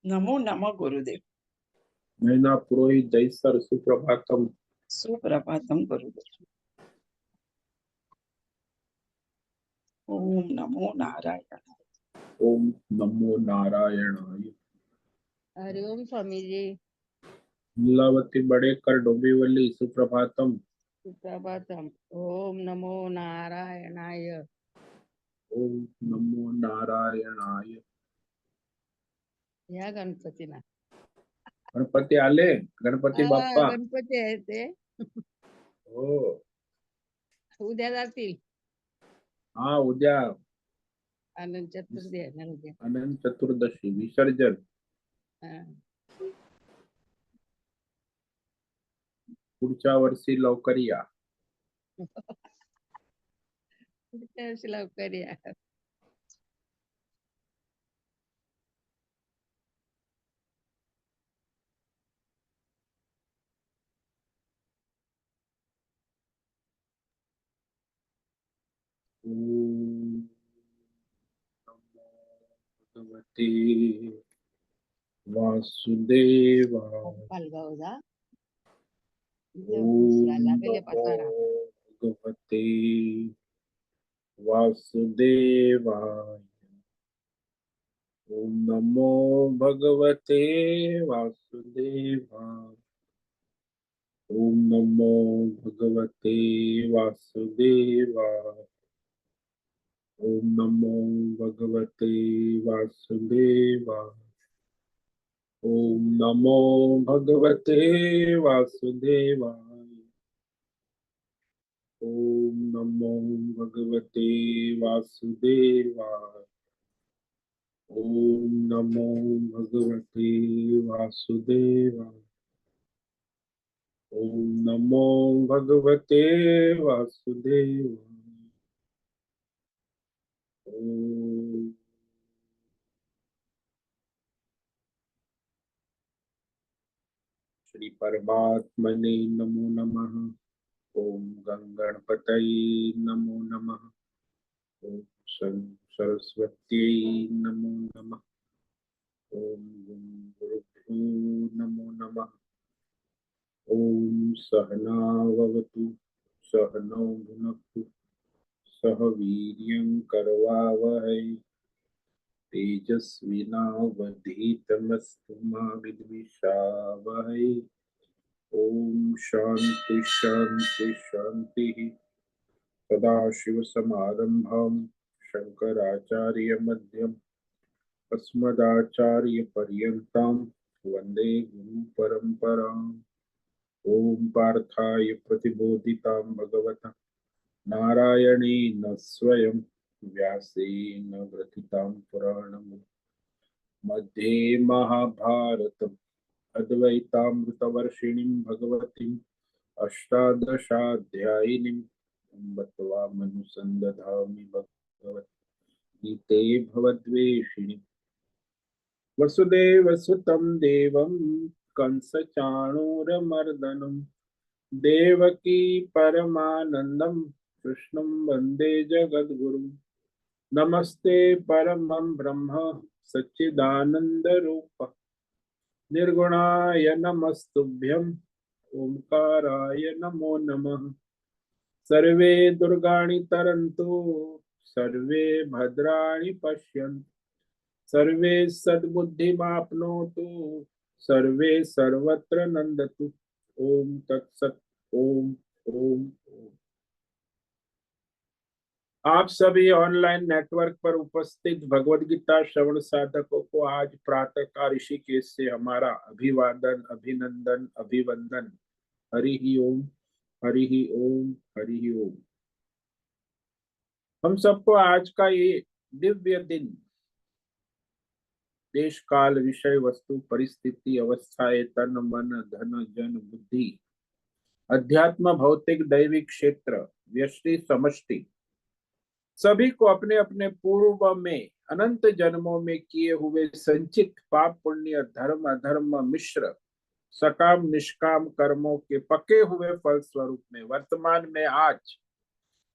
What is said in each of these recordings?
नमो नमः गुरुदेव। नैना पुरोहित जय सर, सुप्रभातम। सुप्रभातम गुरुदेव। ओम नमो नारायण। ओम नमो नारायणाय। हरिओम स्वामी जी। लीलावती बड़ेकर डोंबिवली, सुप्रभातम। सुप्रभातम। ओम नमो नारायणाय। ओम नमो नारायणाय। या गणपतीला गणपती आले, गणपती बाप्पा. गणपती आहे ते हो. उद्या जातील. हा, उद्या अनंत चतुर्थी आहे ना उद्या. अनंत चतुर्दशी विसर्जन. हा. पुढच्या वर्षी लवकर या. पुढच्या वर्षी लवकर या. ओम नमो भगवते वासुदेवाय. पालगाव जा ओम लागेल नमो पातारा. भगवते वासुदेवाय. ओम नमो भगवते वासुदेवाय. ओम नमो भगवते वासुदेवाय. ओम नमो भगवते वासुदेवाय. ओम नमो भगवते वासुदेवाय. ओम नमो भगवते वासुदेवाय. ओम नमो भगवते वासुदेवाय. ओम नमो भगवते वासुदेवाय. ओम श्री परमात्मने नमो नमः। ओम गंगणपतये नमो नमः। ओम सरस्वत्यै नमो नमः। ओम गुरुभ्यो नमो नमः। ओम सहनाववतु सहनौ भुनक्तु सह वीर्यं करवावहै तेजस्विनावधीतमस्तु मा विद्विषावहै। ओम शांति शांति शांति। सदाशिवसमारम्भां शंकराचार्यमध्यम् अस्मदाचार्यपर्यन्तां वन्दे गुरुपरम्पराम्। ओम पार्थाय प्रतिबोधितां भगवता नारायणेन स्वयं व्यासेन ग्रथितां पुराणम् मध्ये महाभारतम् अद्वैतामृतवर्षिणीं भगवतीम् अष्टादशाध्यायिनीम् अम्ब त्वामनुसन्दधामि भगवद्गीते भवद्वेषिणि। वसुदेवसुतं देवं कंसचाणूरमर्दनं देवकी परमानन्दं कृष्णं वन्दे जगद्गुरुं। नमस्ते परमं ब्रह्म सच्चिदानन्दरूप निर्गुणाय नमस्तुभ्यं ओंकाराय नमो नमः। सर्वे दुर्गाणि तरन्तु सर्वे भद्राणि पश्यन्तु सर्वे सद्बुद्धिमाप्नोतु सर्वे सर्वत्र नंदतु। ओम तत्सत। ओम ओम ओम। आप सभी ऑनलाइन नेटवर्क पर उपस्थित भगवद गीता श्रवण साधकों को आज प्रातः काल ऋषिकेश से हमारा अभिवादन अभिनंदन अभिवंदन। हरि ही ओम हरि ही ओम हरि ही ओम। हम सबको आज का ये दिव्य दिन देश काल विषय वस्तु परिस्थिति अवस्थाएं तन मन धन जन बुद्धि अध्यात्म भौतिक दैविक क्षेत्र व्यष्टि समष्टि सभी को अपने अपने पूर्व में अनंत जन्मों में किए हुए संचित पाप पुण्य धर्म अधर्म मिश्र सकाम निष्काम कर्मों के पके हुए फल स्वरूप में वर्तमान में आज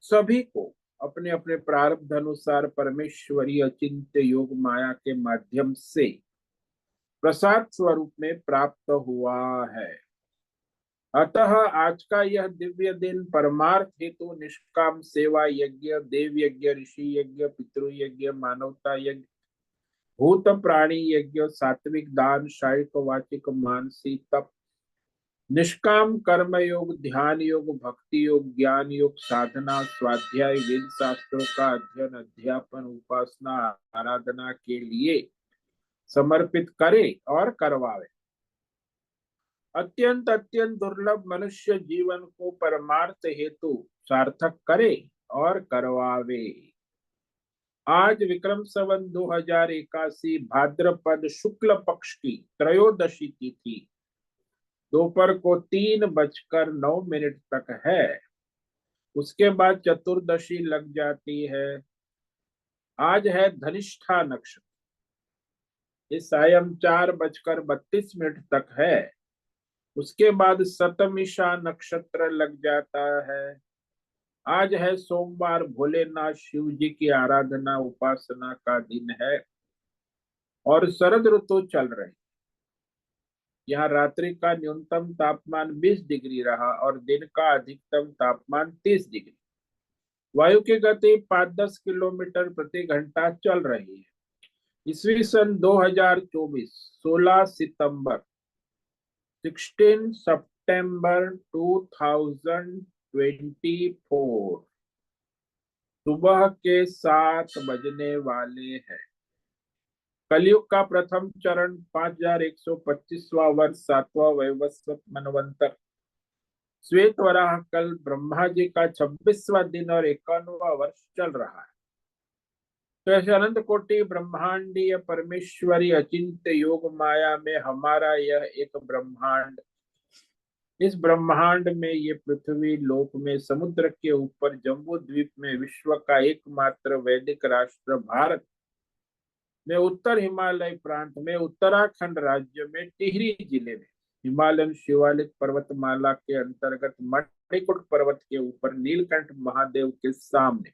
सभी को अपने अपने प्रारब्ध अनुसार परमेश्वरीय चिंत्य योग माया के माध्यम से प्रसाद स्वरूप में प्राप्त हुआ है। अतः आज का यह दिव्य दिन परमार्थ हेतु निष्काम सेवा यज्ञ, देव यज्ञ, ऋषि यज्ञ, पितृ यज्ञ, मानवता यज्ञ, भूत प्राणी यज्ञ, सात्विक दान, शारीरिक वाचिक मानसिक तप, निष्काम कर्म योग, ध्यान योग, भक्ति योग, ज्ञान योग, साधना, स्वाध्याय, वेद शास्त्रों का अध्ययन, अध्यापन, उपासना, आराधना के लिए समर्पित करे और करवावे। अत्यंत अत्यंत दुर्लभ मनुष्य जीवन को परमार्थ हेतु सार्थक करे और करवावे। आज विक्रम संवत 2081 भाद्रपद शुक्ल पक्ष की त्रयोदशी तिथि दोपहर को 3:09 तक है। उसके बाद चतुर्दशी लग जाती है। आज है धनिष्ठा नक्षत्र, इस सायं 4:32 तक है। उसके बाद सतमिषा नक्षत्र लग जाता है। आज है सोमवार, भोलेनाथ शिव जी की आराधना उपासना का दिन है और शरद ऋतु चल रही। यहाँ रात्रि का न्यूनतम तापमान 20 डिग्री रहा और दिन का अधिकतम तापमान 30 डिग्री। वायु की गति 5-10 किलोमीटर प्रति घंटा चल रही है। ईस्वी सन 2024 16 सितंबर 16 सितंबर 2024 सुबह के 7 बजने वाले हैं। कलयुग का प्रथम चरण 5125वां वर्ष 7वां वैवस्वत मनवंतर श्वेत वराह कल ब्रह्मा जी का 26वां दिन और 51वां वर्ष चल रहा है। तो ऐसे अनंत कोटि ब्रह्मांडीय परमेश्वरी अचिंत्य योग माया में हमारा यह एक ब्रह्मांड, इस ब्रह्मांड में ये पृथ्वी लोक में समुद्र के ऊपर जम्बू द्वीप में विश्व का एकमात्र वैदिक राष्ट्र भारत में उत्तर हिमालय प्रांत में उत्तराखंड राज्य में टिहरी जिले में हिमालयन शिवालिक पर्वतमाला के अंतर्गत मणिकुट पर्वत के ऊपर नीलकंठ महादेव के सामने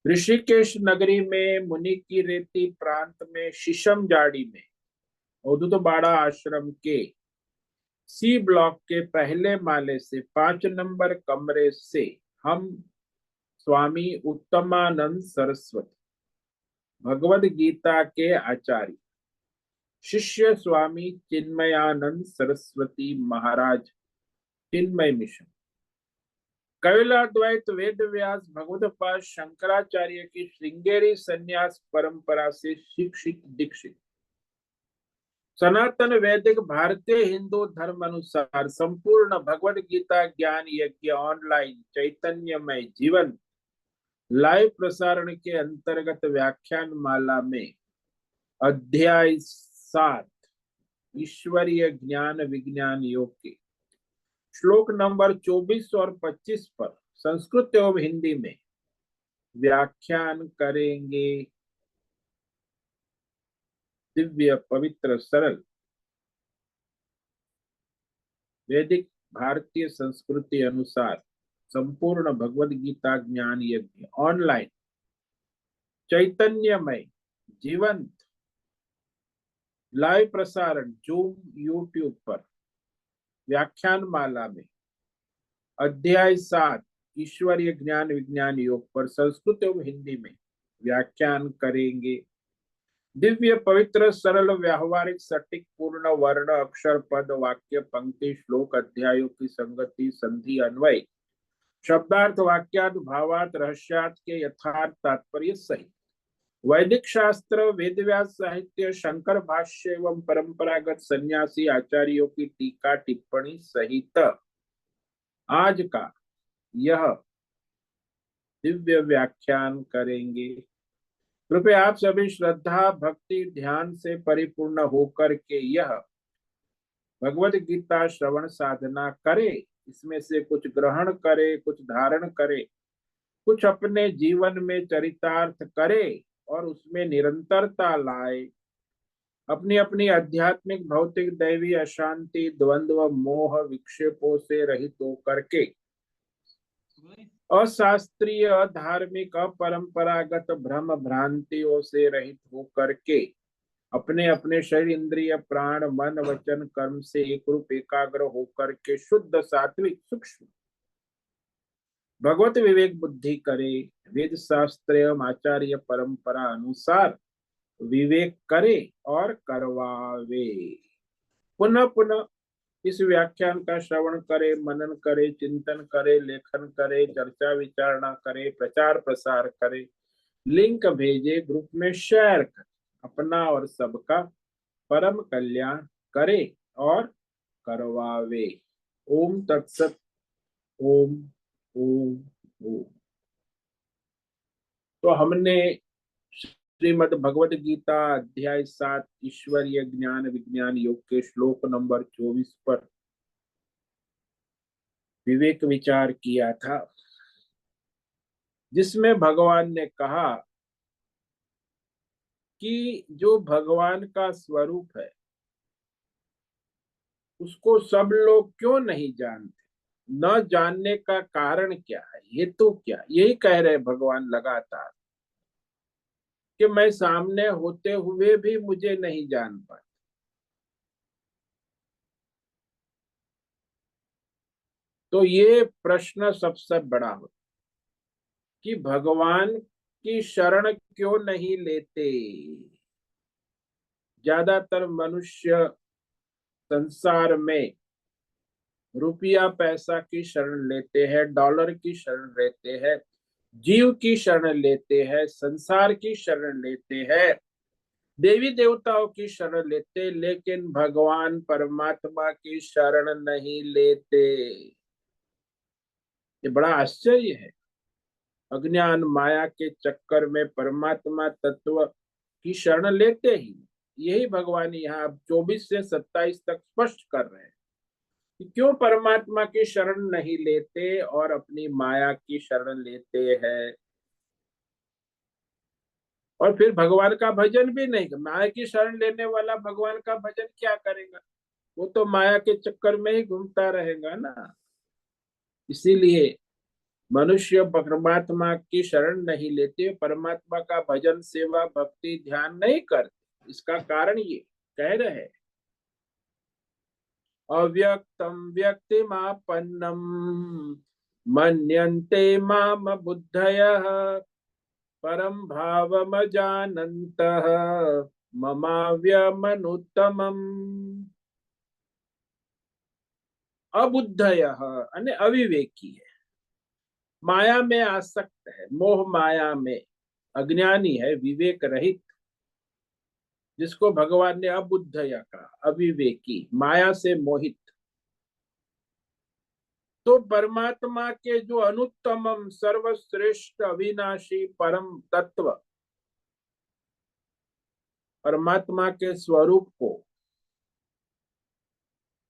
ऋषिकेश नगरी में मुनि की रेती प्रांत में शीशम जाड़ी में अवधूत बाड़ा आश्रम के सी ब्लॉक के पहले माले से 5 नंबर कमरे से हम स्वामी उत्तमानंद सरस्वती भगवद गीता के आचार्य शिष्य स्वामी चिन्मयानंद सरस्वती महाराज चिन्मय मिशन कैलाद्वैत वेद व्यास भगवदपाद शंकराचार्य की श्रृंगेरी संन्यास परंपरा से शिक्षित दीक्षित सनातन वैदिक भारतीय हिंदू धर्म अनुसार संपूर्ण भगवद गीता ज्ञान यज्ञ ऑनलाइन चैतन्यमय जीवन लाइव प्रसारण के अंतर्गत व्याख्यान माला में अध्याय 7 ईश्वरीय ज्ञान विज्ञान योग के श्लोक नंबर 24 और 25 पर संस्कृत एवं हिंदी में व्याख्यान करेंगे। दिव्य पवित्र सरल वैदिक भारतीय संस्कृति अनुसार संपूर्ण भगवद गीता ज्ञान यज्ञ ऑनलाइन चैतन्यमय जीवंत लाइव प्रसारण जूम यूट्यूब पर व्याख्यान माला में अध्याय 7 ईश्वरीय ज्ञान विज्ञान योग पर संस्कृत एवं हिंदी में व्याख्यान करेंगे। दिव्य पवित्र सरल व्यावहारिक सटीक पूर्ण वर्ण अक्षर पद वाक्य पंक्ति श्लोक अध्यायों की संगति संधि अन्वय शब्दार्थ वाक्यार्थ भावार्थ रहस्यार्थ के यथार्थ तात्पर्य सहित वैदिक शास्त्र वेदव्यास साहित्य शंकर भाष्य एवं परंपरागत सन्यासी आचार्यों की टीका टिप्पणी सहित आज का यह दिव्य व्याख्यान करेंगे। कृपया आप सभी श्रद्धा भक्ति ध्यान से परिपूर्ण होकर के यह भगवद गीता श्रवण साधना करे। इसमें से कुछ ग्रहण करे, कुछ धारण करे, कुछ अपने जीवन में चरितार्थ करे और उसमें निरंतरता लाए। अपनी अपनी आध्यात्मिक भौतिक दैवी अशांति द्वंद्व मोह विक्षेपों से रहित होकर के अशास्त्रीय धार्मिक अपरंपरागत भ्रम भ्रांतियों से रहित होकर के अपने अपने शरीर इंद्रिय प्राण मन वचन कर्म से एक रूप एकाग्र होकर के शुद्ध सात्विक सूक्ष्म भगवत विवेक बुद्धि करे, वेद शास्त्र एवं आचार्य परंपरा अनुसार विवेक करे और करवावे। पुनः पुनः इस व्याख्यान का श्रवण करे, मनन करे, चिंतन करे, लेखन करे, चर्चा विचारणा करे, प्रचार प्रसार करे, लिंक भेजे, ग्रुप में शेयर करे, अपना और सबका परम कल्याण करे और करवावे। ओम तत्सत। ओम ओम ओम। तो हमने श्रीमद् भगवत गीता अध्याय 7 ईश्वरीय ज्ञान विज्ञान योग के श्लोक नंबर 24 पर विवेक विचार किया था, जिसमें भगवान ने कहा कि जो भगवान का स्वरूप है उसको सब लोग क्यों नहीं जानते, न जानने का कारण क्या है, हेतु क्या। यही कह रहे भगवान लगातार कि मैं सामने होते हुए भी मुझे नहीं जान पाता। तो ये प्रश्न सबसे बड़ा हो कि भगवान की शरण क्यों नहीं लेते। ज्यादातर मनुष्य संसार में रुपया पैसा की शरण लेते हैं, डॉलर की शरण लेते हैं, जीव की शरण लेते हैं, संसार की शरण लेते हैं, देवी देवताओं की शरण लेते, लेकिन भगवान परमात्मा की शरण नहीं लेते। ये बड़ा आश्चर्य है। अज्ञान माया के चक्कर में परमात्मा तत्व की शरण लेते ही। यही भगवान यहाँ 24 से 27 तक स्पष्ट कर रहे हैं कि क्यों परमात्मा की शरण नहीं लेते और अपनी माया की शरण लेते हैं। और फिर भगवान का भजन भी नहीं। माया की शरण लेने वाला भगवान का भजन क्या करेगा, वो तो माया के चक्कर में ही घूमता रहेगा ना। इसीलिए मनुष्य परमात्मा की शरण नहीं लेते, परमात्मा का भजन सेवा भक्ति ध्यान नहीं करते। इसका कारण ये कह रहे हैं, अव्यक्तम व्यक्तिमापन्नम मन्यन्ते माम बुद्धयः परम भावमजानन्तः ममाव्यमनुत्तमम्। अबुद्धयः यानी अविवेकी है, माया में आसक्त है, मोह माया में अज्ञानी है, विवेक रहित, जिसको भगवान ने अबुद्धया कहा, अविवेकी, माया से मोहित। तो परमात्मा के जो अनुत्तमम सर्वश्रेष्ठ अविनाशी परम तत्व परमात्मा के स्वरूप को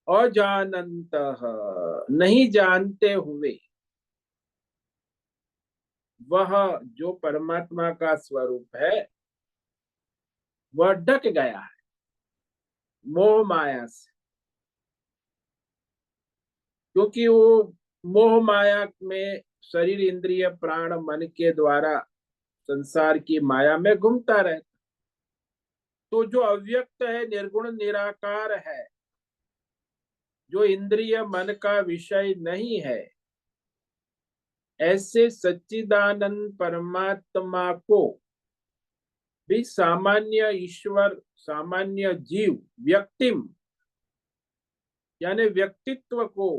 अजानन्तः नहीं जानते हुए, वह जो परमात्मा का स्वरूप है वह ढक गया है मोह माया से। क्योंकि वो मोह माया में शरीर इंद्रिय प्राण मन के द्वारा संसार की माया में घूमता रहता। तो जो अव्यक्त है, निर्गुण निराकार है, जो इंद्रिय मन का विषय नहीं है, ऐसे सच्चिदानंद परमात्मा को भी सामान्य ईश्वर, सामान्य जीव, व्यक्तिम यानी व्यक्तित्व को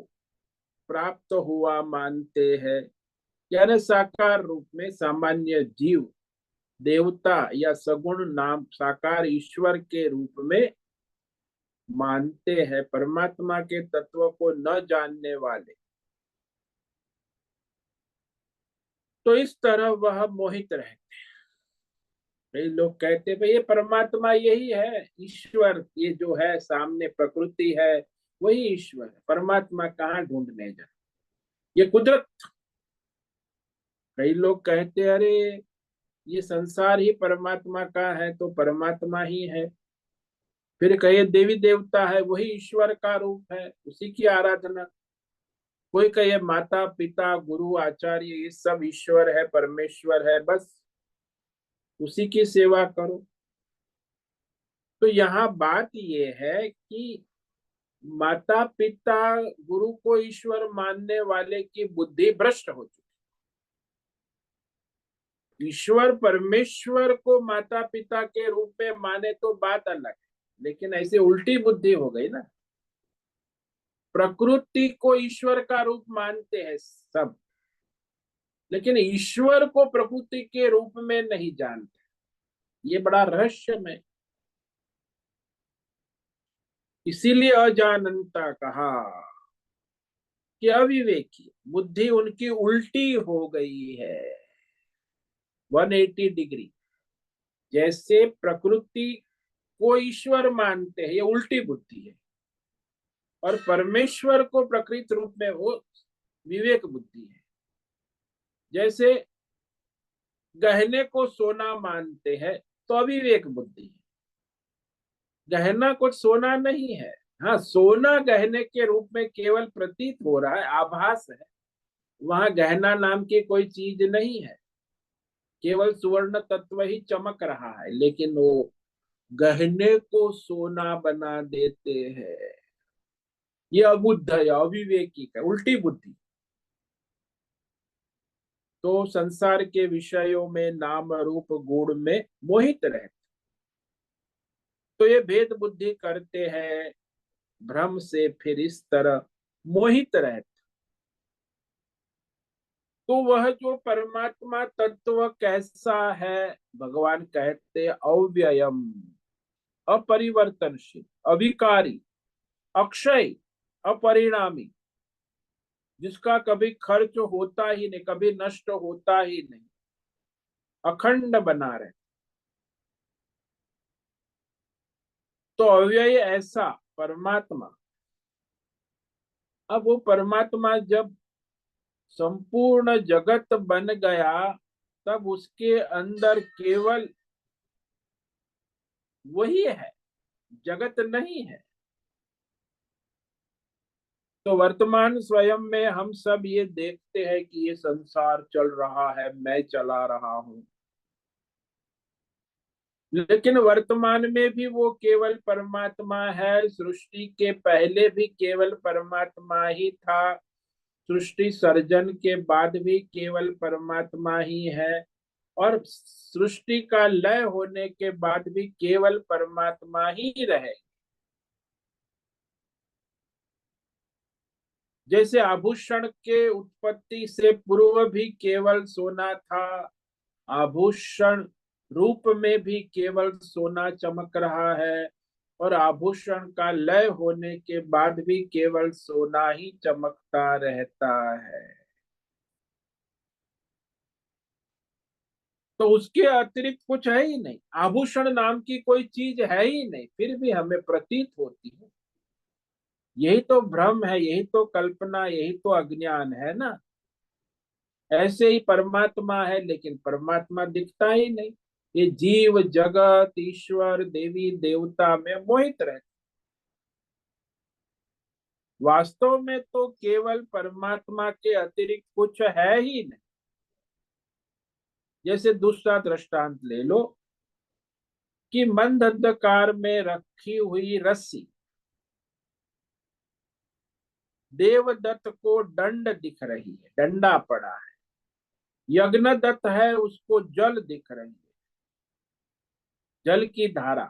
प्राप्त हुआ मानते हैं। यानी साकार रूप में सामान्य जीव, देवता या सगुण नाम साकार ईश्वर के रूप में मानते हैं। परमात्मा के तत्व को न जानने वाले, तो इस तरह वह मोहित रहते हैं। कई लोग कहते भाई ये परमात्मा यही है, ईश्वर ये जो है सामने प्रकृति है वही ईश्वर है, परमात्मा कहाँ ढूंढने जाए, ये कुदरत। कई लोग कहते अरे ये संसार ही परमात्मा का है तो परमात्मा ही है। फिर कहे देवी देवता है वही ईश्वर का रूप है, उसी की आराधना। कोई कहे माता पिता गुरु आचार्य ये सब ईश्वर है, परमेश्वर है, बस उसी की सेवा करो। तो यहाँ बात ये है कि माता पिता गुरु को ईश्वर मानने वाले की बुद्धि भ्रष्ट हो चुकी। ईश्वर परमेश्वर को माता पिता के रूप में माने तो बात अलग है, लेकिन ऐसे उल्टी बुद्धि हो गई ना। प्रकृति को ईश्वर का रूप मानते हैं सब, लेकिन ईश्वर को प्रकृति के रूप में नहीं जानते। ये बड़ा रहस्यमय। इसीलिए अजानंता कहा कि अविवेकी बुद्धि उनकी उल्टी हो गई है 180 डिग्री। जैसे प्रकृति को ईश्वर मानते हैं, ये उल्टी बुद्धि है, और परमेश्वर को प्रकृति रूप में वो विवेक बुद्धि है। जैसे गहने को सोना मानते हैं तो अविवेक बुद्धि है। गहना कुछ सोना नहीं है। हाँ, सोना गहने के रूप में केवल प्रतीत हो रहा है, आभास है। वहां गहना नाम की कोई चीज नहीं है, केवल सुवर्ण तत्व ही चमक रहा है, लेकिन वो गहने को सोना बना देते हैं। ये अबुद्ध है, अविवेकी है, उल्टी बुद्धि। तो संसार के विषयों में नाम रूप गुण में मोहित रहते, तो ये भेद बुद्धि करते हैं, भ्रम से फिर इस तरह मोहित रहते। तो वह जो परमात्मा तत्व कैसा है, भगवान कहते अव्ययम, अपरिवर्तनशील, अविकारी, अक्षय, अपरिणामी, जिसका कभी खर्च होता ही नहीं, कभी नष्ट होता ही नहीं, अखंड बना रहे। तो अव्यय ऐसा परमात्मा। अब वो परमात्मा जब संपूर्ण जगत बन गया, तब उसके अंदर केवल वही है, जगत नहीं है। तो वर्तमान स्वयं में हम सब ये देखते हैं कि ये संसार चल रहा है, मैं चला रहा हूं, लेकिन वर्तमान में भी वो केवल परमात्मा है। सृष्टि के पहले भी केवल परमात्मा ही था, सृष्टि सर्जन के बाद भी केवल परमात्मा ही है, और सृष्टि का लय होने के बाद भी केवल परमात्मा ही रहे। जैसे आभूषण के उत्पत्ति से पूर्व भी केवल सोना था, आभूषण रूप में भी केवल सोना चमक रहा है, और आभूषण का लय होने के बाद भी केवल सोना ही चमकता रहता है। तो उसके अतिरिक्त कुछ है ही नहीं, आभूषण नाम की कोई चीज है ही नहीं, फिर भी हमें प्रतीत होती है। यही तो भ्रम है, यही तो कल्पना, यही तो अज्ञान है ना। ऐसे ही परमात्मा है, लेकिन परमात्मा दिखता ही नहीं। ये जीव जगत ईश्वर देवी देवता में मोहित रहते, वास्तव में तो केवल परमात्मा के अतिरिक्त कुछ है ही नहीं। जैसे दूसरा दृष्टांत ले लो कि मंद अंधकार में रखी हुई रस्सी, देवदत्त को दंड दिख रही है, डंडा पड़ा है। यज्ञदत्त है, उसको जल दिख रही है, जल की धारा।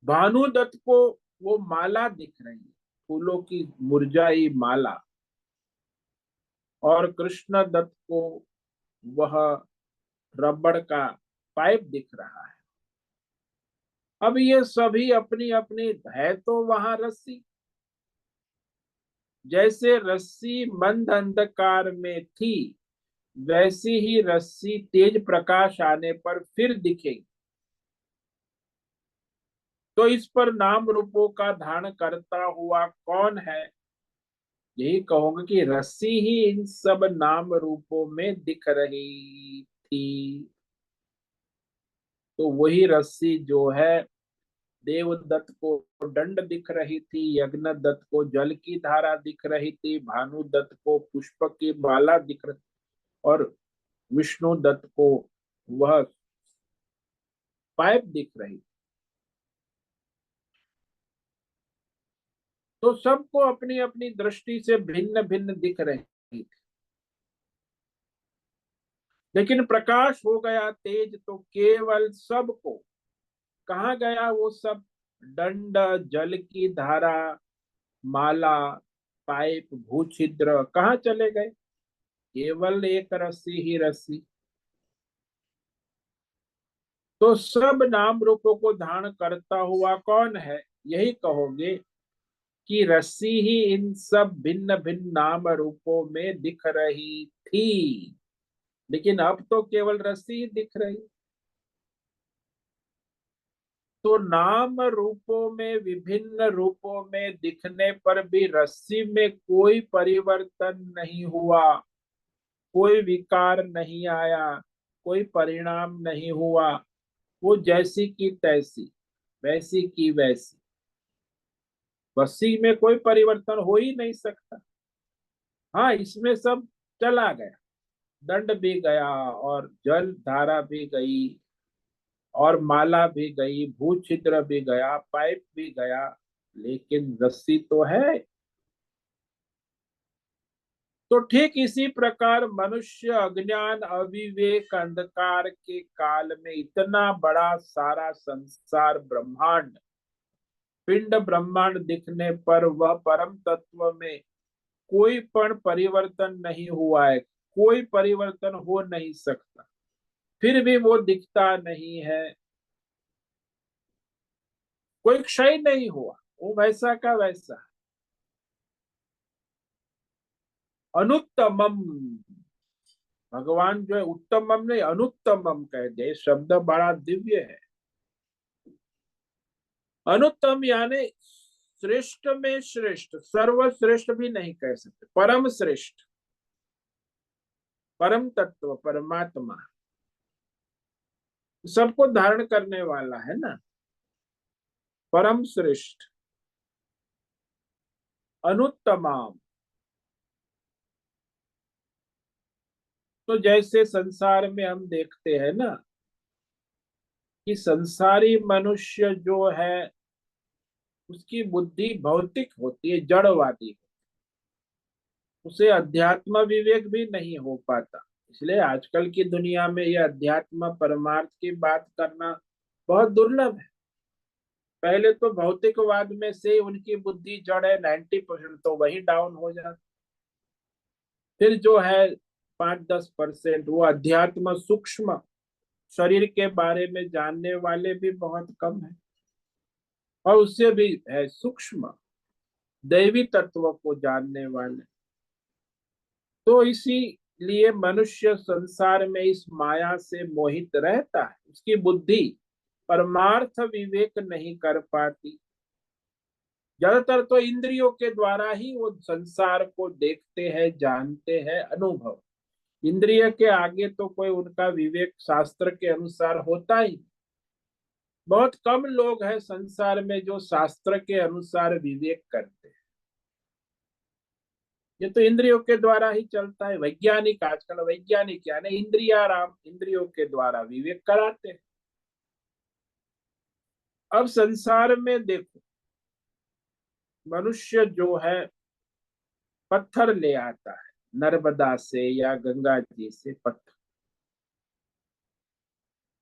भानुदत्त को वो माला दिख रही है, फूलों की मुरझाई माला। और कृष्ण दत्त को वह रबड़ का पाइप दिख रहा है। अब ये सभी अपनी अपनी है, तो वहां रस्सी, जैसे रस्सी मंद अंधकार में थी, वैसी ही रस्सी तेज प्रकाश आने पर फिर दिखेगी। तो इस पर नाम रूपों का धारण करता हुआ कौन है? यही कहूंगा कि रस्सी ही इन सब नाम रूपों में दिख रही थी। तो वही रस्सी जो है, देवदत्त को दंड दिख रही थी, यज्ञदत्त को जल की धारा दिख रही थी, भानुदत्त को पुष्प की माला दिख रही, और विष्णुदत्त को वह पाइप दिख रही। तो सबको अपनी अपनी दृष्टि से भिन्न भिन्न दिख रही थी, लेकिन प्रकाश हो गया तेज तो केवल सबको, कहाँ गया वो सब? दंड, जल की धारा, माला, पाइप, भूछिद्र, कहाँ चले गए? केवल एक रस्सी ही रस्सी। तो सब नाम रूपों को धारण करता हुआ कौन है? यही कहोगे कि रस्सी ही इन सब भिन्न भिन्न नाम रूपों में दिख रही थी, लेकिन अब तो केवल रस्सी ही दिख रही। तो नाम रूपों में, विभिन्न रूपों में दिखने पर भी रस्सी में कोई परिवर्तन नहीं हुआ, कोई विकार नहीं आया, कोई परिणाम नहीं हुआ। वो जैसी की तैसी, वैसी की वैसी। रस्सी में कोई परिवर्तन हो ही नहीं सकता। हाँ, इसमें सब चला गया, दंड भी गया और जल धारा भी गई और माला भी गई, भू छिद्र भी गया, पाइप भी गया, लेकिन रस्सी तो है। तो ठीक इसी प्रकार मनुष्य अज्ञान, अविवेक, अंधकार के काल में इतना बड़ा सारा संसार, ब्रह्मांड, पिंड ब्रह्मांड दिखने पर वह परम तत्व में कोई पण परिवर्तन नहीं हुआ है, कोई परिवर्तन हो नहीं सकता, फिर भी वो दिखता नहीं है, कोई क्षय नहीं हुआ, वो वैसा का वैसा। अनुत्तमम, भगवान जो है उत्तमम नहीं अनुत्तमम कह दे, शब्द बड़ा दिव्य है। अनुत्तम यानी श्रेष्ठ में श्रेष्ठ, सर्वश्रेष्ठ भी नहीं कह सकते, परम श्रेष्ठ, परम तत्व, परमात्मा सबको धारण करने वाला है ना, परम श्रेष्ठ, अनुत्तमाम। तो जैसे संसार में हम देखते हैं ना कि संसारी मनुष्य जो है उसकी बुद्धि भौतिक होती है, जड़वादी, उसे अध्यात्म विवेक भी नहीं हो पाता। इसलिए आजकल की दुनिया में यह अध्यात्म परमार्थ की बात करना बहुत दुर्लभ है। पहले तो भौतिकवाद में से उनकी बुद्धि जड़ है 90%, तो वही डाउन हो जाता। फिर जो है 5-10% वो अध्यात्म सूक्ष्म शरीर के बारे में जानने वाले भी बहुत कम है, और उससे भी है सूक्ष्म दैवी तत्व को जानने वाले। तो इसीलिए मनुष्य संसार में इस माया से मोहित रहता है, उसकी बुद्धि परमार्थ विवेक नहीं कर पाती। ज्यादातर तो इंद्रियों के द्वारा ही वो संसार को देखते हैं, जानते हैं, अनुभव। इंद्रिय के आगे तो कोई उनका विवेक शास्त्र के अनुसार होता ही। बहुत कम लोग हैं संसार में जो शास्त्र के अनुसार विवेक करते हैं। ये तो इंद्रियों के द्वारा ही चलता है। वैज्ञानिक, आजकल वैज्ञानिक यानी इंद्रियाराम, इंद्रियों के द्वारा विवेक कराते हैं। अब संसार में देखो, मनुष्य जो है पत्थर ले आता है नर्मदा से या गंगा जी से पत्थर,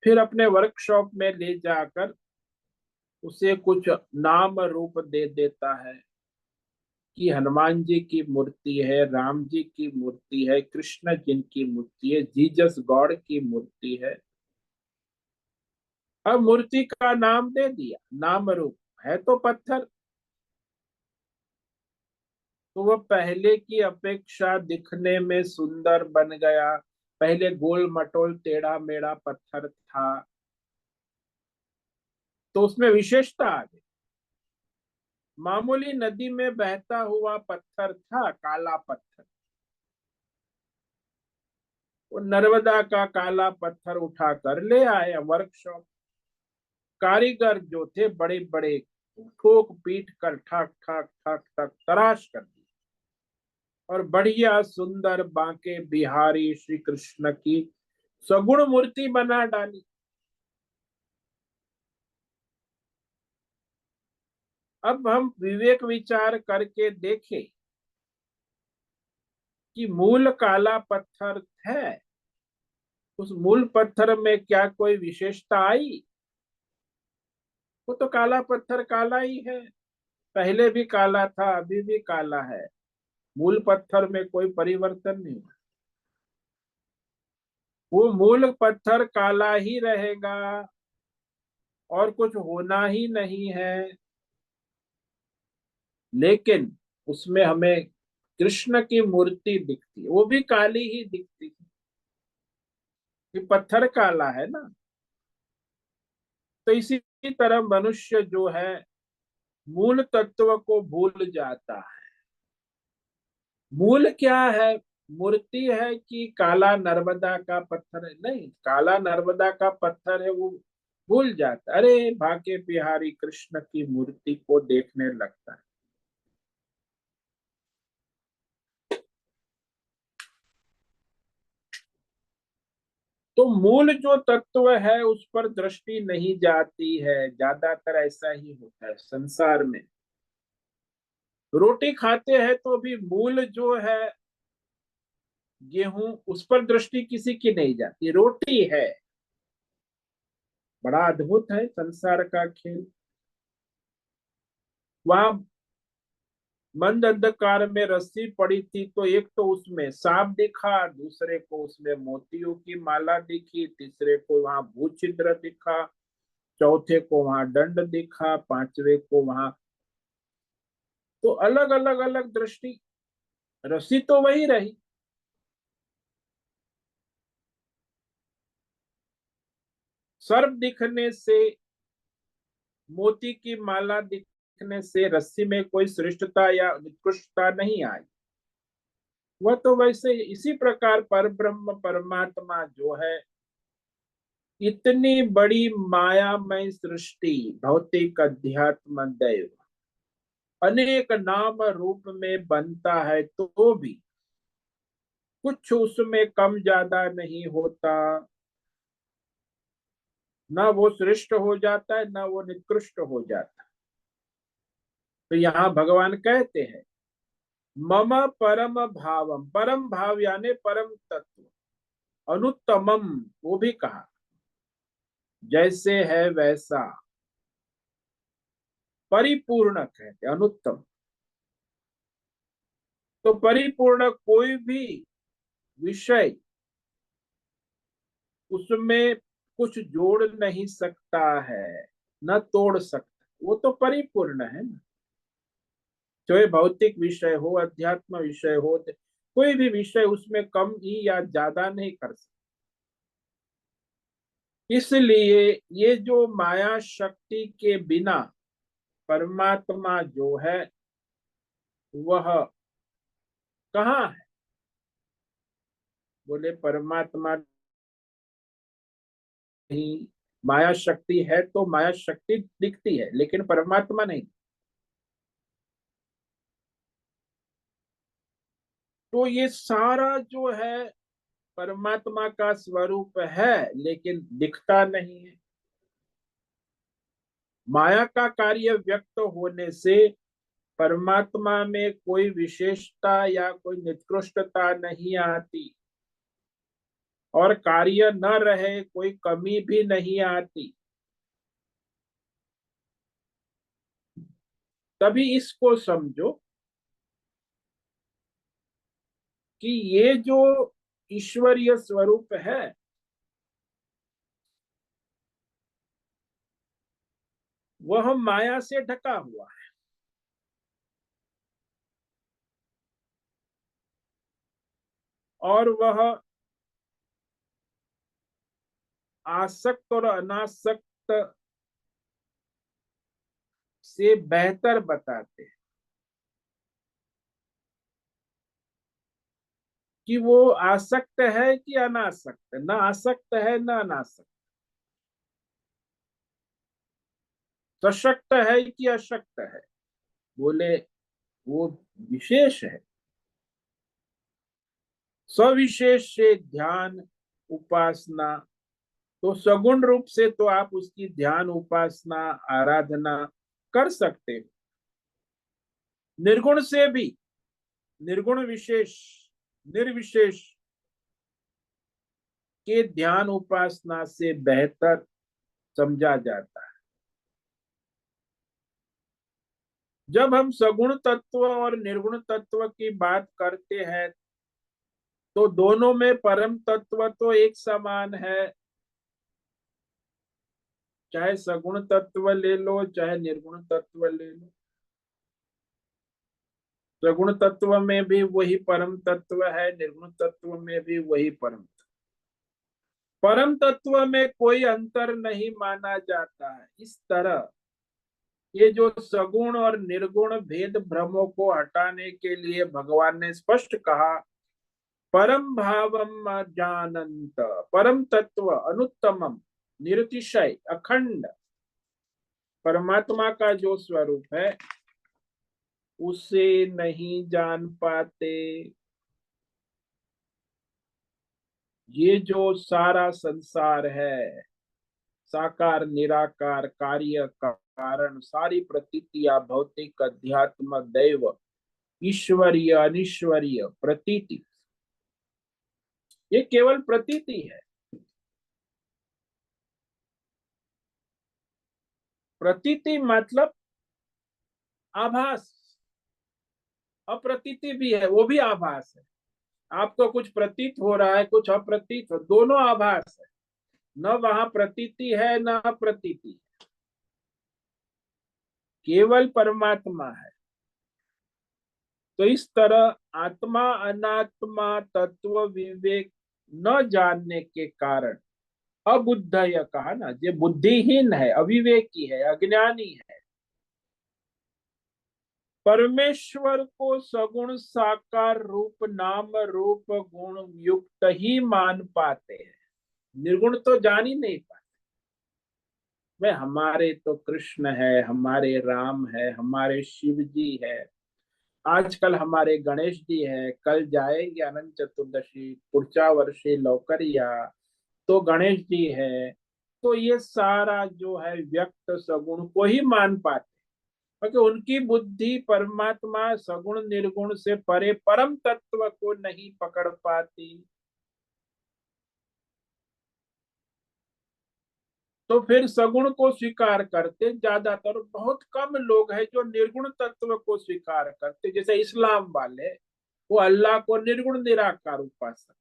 फिर अपने वर्कशॉप में ले जाकर उसे कुछ नाम रूप दे देता है कि हनुमान जी की मूर्ति है, राम जी की मूर्ति है, कृष्ण जी की मूर्ति है, जीसस गॉड की मूर्ति है। अब मूर्ति का नाम दे दिया, नाम रूप है तो पत्थर, तो वह पहले की अपेक्षा दिखने में सुंदर बन गया। पहले गोल मटोल टेढ़ा मेढ़ा पत्थर था, तो उसमें विशेषता आ गई। मामूली नदी में बहता हुआ पत्थर था, काला पत्थर, वो नर्मदा का काला पत्थर उठाकर ले आया वर्कशॉप। कारीगर जो थे बड़े बड़े ठोक पीट कर ठक ठक ठक ठक तराश कर दी और बढ़िया सुंदर बांके बिहारी श्री कृष्ण की सगुण मूर्ति बना डाली। अब हम विवेक विचार करके देखें कि मूल काला पत्थर है, उस मूल पत्थर में क्या कोई विशेषता आई? वो तो काला पत्थर काला ही है, पहले भी काला था, अभी भी काला है। मूल पत्थर में कोई परिवर्तन नहीं। वो मूल पत्थर काला ही रहेगा और कुछ होना ही नहीं है। लेकिन उसमें हमें कृष्ण की मूर्ति दिखती है, वो भी काली ही दिखती है, कि पत्थर काला है ना। तो इसी तरह मनुष्य जो है मूल तत्व को भूल जाता है। मूल क्या है? मूर्ति है कि काला नर्मदा का पत्थर है? नहीं, काला नर्मदा का पत्थर है वो भूल जाता, अरे भाग्य बिहारी कृष्ण की मूर्ति को देखने लगता है। तो मूल जो तत्व है उस पर दृष्टि नहीं जाती है, ज्यादातर ऐसा ही होता है संसार में। रोटी खाते हैं तो भी मूल जो है गेहूं, उस पर दृष्टि किसी की नहीं जाती, रोटी है। बड़ा अद्भुत है संसार का खेल। वहां मंद अंधकार में रस्सी पड़ी थी, तो एक तो उसमें सांप दिखा, दूसरे को उसमें मोतियों की माला दिखी, तीसरे को वहां भूत छिद्र दिखा, चौथे को वहां दंड दिखा, पांचवे को वहां, तो अलग अलग अलग दृष्टि। रस्सी तो वही रही। सर्प दिखने से, मोती की माला दिखने से रस्सी में कोई श्रेष्ठता या उत्कृष्टता नहीं आई। वह तो वैसे इसी प्रकार पर ब्रह्म परमात्मा जो है, इतनी बड़ी मायामय सृष्टि, भौतिक अध्यात्म दैव अनेक नाम रूप में बनता है, तो भी कुछ उसमें कम ज्यादा नहीं होता। ना वो श्रेष्ठ हो जाता है, ना वो निकृष्ट हो जाता। तो यहाँ भगवान कहते हैं मम परम भावम, परम भाव यानी परम तत्व, अनुत्तमम वो भी कहा, जैसे है वैसा, परिपूर्ण कहते अनुत्तम। तो परिपूर्ण कोई भी विषय उसमें कुछ जोड़ नहीं सकता है, न तोड़ सकता, वो तो परिपूर्ण है ना। चाहे भौतिक विषय हो, अध्यात्म विषय हो, कोई भी विषय उसमें कम ही या ज्यादा नहीं कर सकता। इसलिए ये जो माया शक्ति के बिना परमात्मा जो है वह कहाँ है? बोले परमात्मा नहीं, माया शक्ति है तो माया शक्ति दिखती है, लेकिन परमात्मा नहीं। तो ये सारा जो है परमात्मा का स्वरूप है, लेकिन दिखता नहीं है। माया का कार्य व्यक्त होने से परमात्मा में कोई विशेषता या कोई निकृष्टता नहीं आती, और कार्य न रहे कोई कमी भी नहीं आती। तभी इसको समझो कि ये जो ईश्वरीय स्वरूप है वह माया से ढका हुआ है, और वह आसक्त और अनासक्त से बेहतर बताते हैं कि वो आसक्त है कि अनासक्त, न आसक्त है न अनासक्त, सशक्त है कि अशक्त है। बोले वो विशेष है, सविशेष से ध्यान उपासना। तो सगुण रूप से तो आप उसकी ध्यान उपासना आराधना कर सकते हो, निर्गुण से भी निर्गुण विशेष निर्विशेष के ध्यान उपासना से बेहतर समझा जाता है। जब हम सगुण तत्व और निर्गुण तत्व की बात करते हैं तो दोनों में परम तत्व तो एक समान है, चाहे सगुण तत्व ले लो चाहे निर्गुण तत्व ले लो। सगुण तत्व में भी वही परम तत्व है, निर्गुण तत्व में भी वही परम तत्व में कोई अंतर नहीं माना जाता है। इस तरह ये जो सगुण और निर्गुण भेद भ्रमों को हटाने के लिए भगवान ने स्पष्ट कहा, परम भावम जानंत, परम तत्व अनुत्तमम निरतिशय अखंड परमात्मा का जो स्वरूप है उसे नहीं जान पाते। ये जो सारा संसार है, साकार निराकार कार्य कारण सारी प्रतीतियां भौतिक अध्यात्म दैव ईश्वरीय अनिश्वरीय प्रतीति, ये केवल प्रतीति है। प्रतीति मतलब आभास, अप्रतीति भी है, वो भी आभास है। आपको कुछ प्रतीत हो रहा है, कुछ अप्रतीत हो, दोनों आभास है। न वहां प्रतीति है न अप्रतीति, केवल परमात्मा है। तो इस तरह आत्मा अनात्मा तत्व विवेक न जानने के कारण अबुद्धय कहा ना, ये बुद्धिहीन है, अविवेकी है, अज्ञानी है, परमेश्वर को सगुण साकार रूप नाम रूप गुण युक्त ही मान पाते हैं, निर्गुण तो जान ही नहीं पाते। वे हमारे तो कृष्ण है, हमारे राम है, हमारे शिव जी है, आजकल हमारे गणेश जी है, कल जाएंगे अनंत चतुर्दशी, पुढच्या वर्षी लवकर या तो गणेश जी है। तो ये सारा जो है व्यक्त सगुण को ही मान पाते, क्योंकि उनकी बुद्धि परमात्मा सगुण निर्गुण से परे परम तत्व को नहीं पकड़ पाती। तो फिर सगुण को स्वीकार करते ज्यादातर, बहुत कम लोग हैं जो निर्गुण तत्व को स्वीकार करते। जैसे इस्लाम वाले, वो अल्लाह को निर्गुण निराकार उपासक,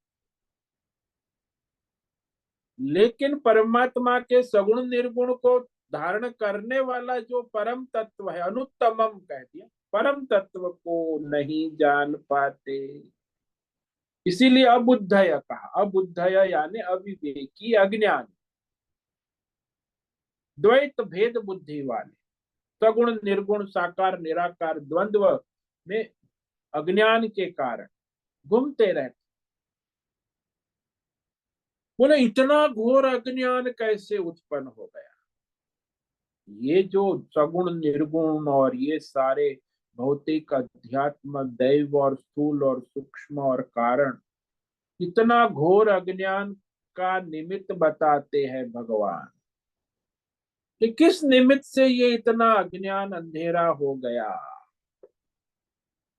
लेकिन परमात्मा के सगुण निर्गुण को धारण करने वाला जो परम तत्व है, अनुत्तमम कह दिया, परम तत्व को नहीं जान पाते। इसीलिए अबुद्धय कहा, अबुद्धय यानी अविवेकी अज्ञान, द्वैत भेद बुद्धि वाले, सगुण निर्गुण साकार निराकार द्वंद्व में अज्ञान के कारण घूमते रहते। बोले इतना घोर अज्ञान कैसे उत्पन्न हो गया? ये जो सगुण निर्गुण और ये सारे भौतिक अध्यात्म दैव और स्थूल और सूक्ष्म और कारण, इतना घोर अज्ञान का निमित्त बताते हैं भगवान कि किस निमित्त से ये इतना अज्ञान अंधेरा हो गया,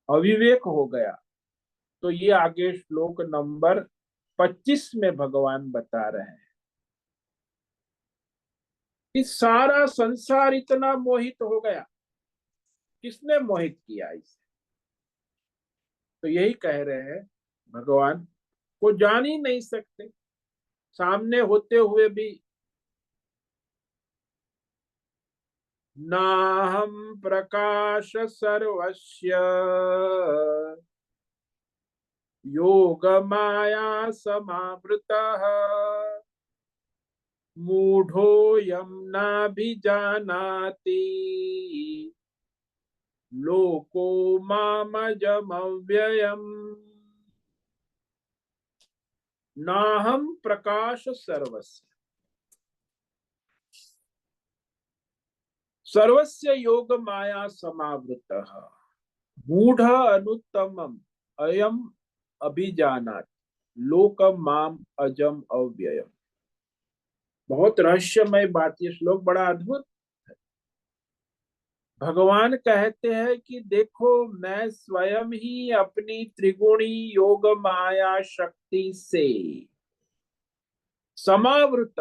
अविवेक हो गया। तो ये आगे श्लोक नंबर 25 में भगवान बता रहे हैं कि सारा संसार इतना मोहित हो गया। किसने मोहित किया इसे? तो यही कह रहे हैं भगवान को जान ही नहीं सकते, सामने होते हुए भी। नाहम प्रकाश सर्वस्य योग माया समावृतः मूढ़ोऽयं नाभिजानाति लोको मामजमव्ययम्। नाहम प्रकाश सर्वस्य, सर्वस्य योग माया समावृतः मूढ़ अनुत्तमम अयम अभिजानाति लोक माम अजम अव्ययम। बहुत रहस्यमय बात, ये श्लोक बड़ा अद्भुत है। भगवान कहते हैं कि देखो मैं स्वयं ही अपनी त्रिगुणी योग माया शक्ति से समावृत,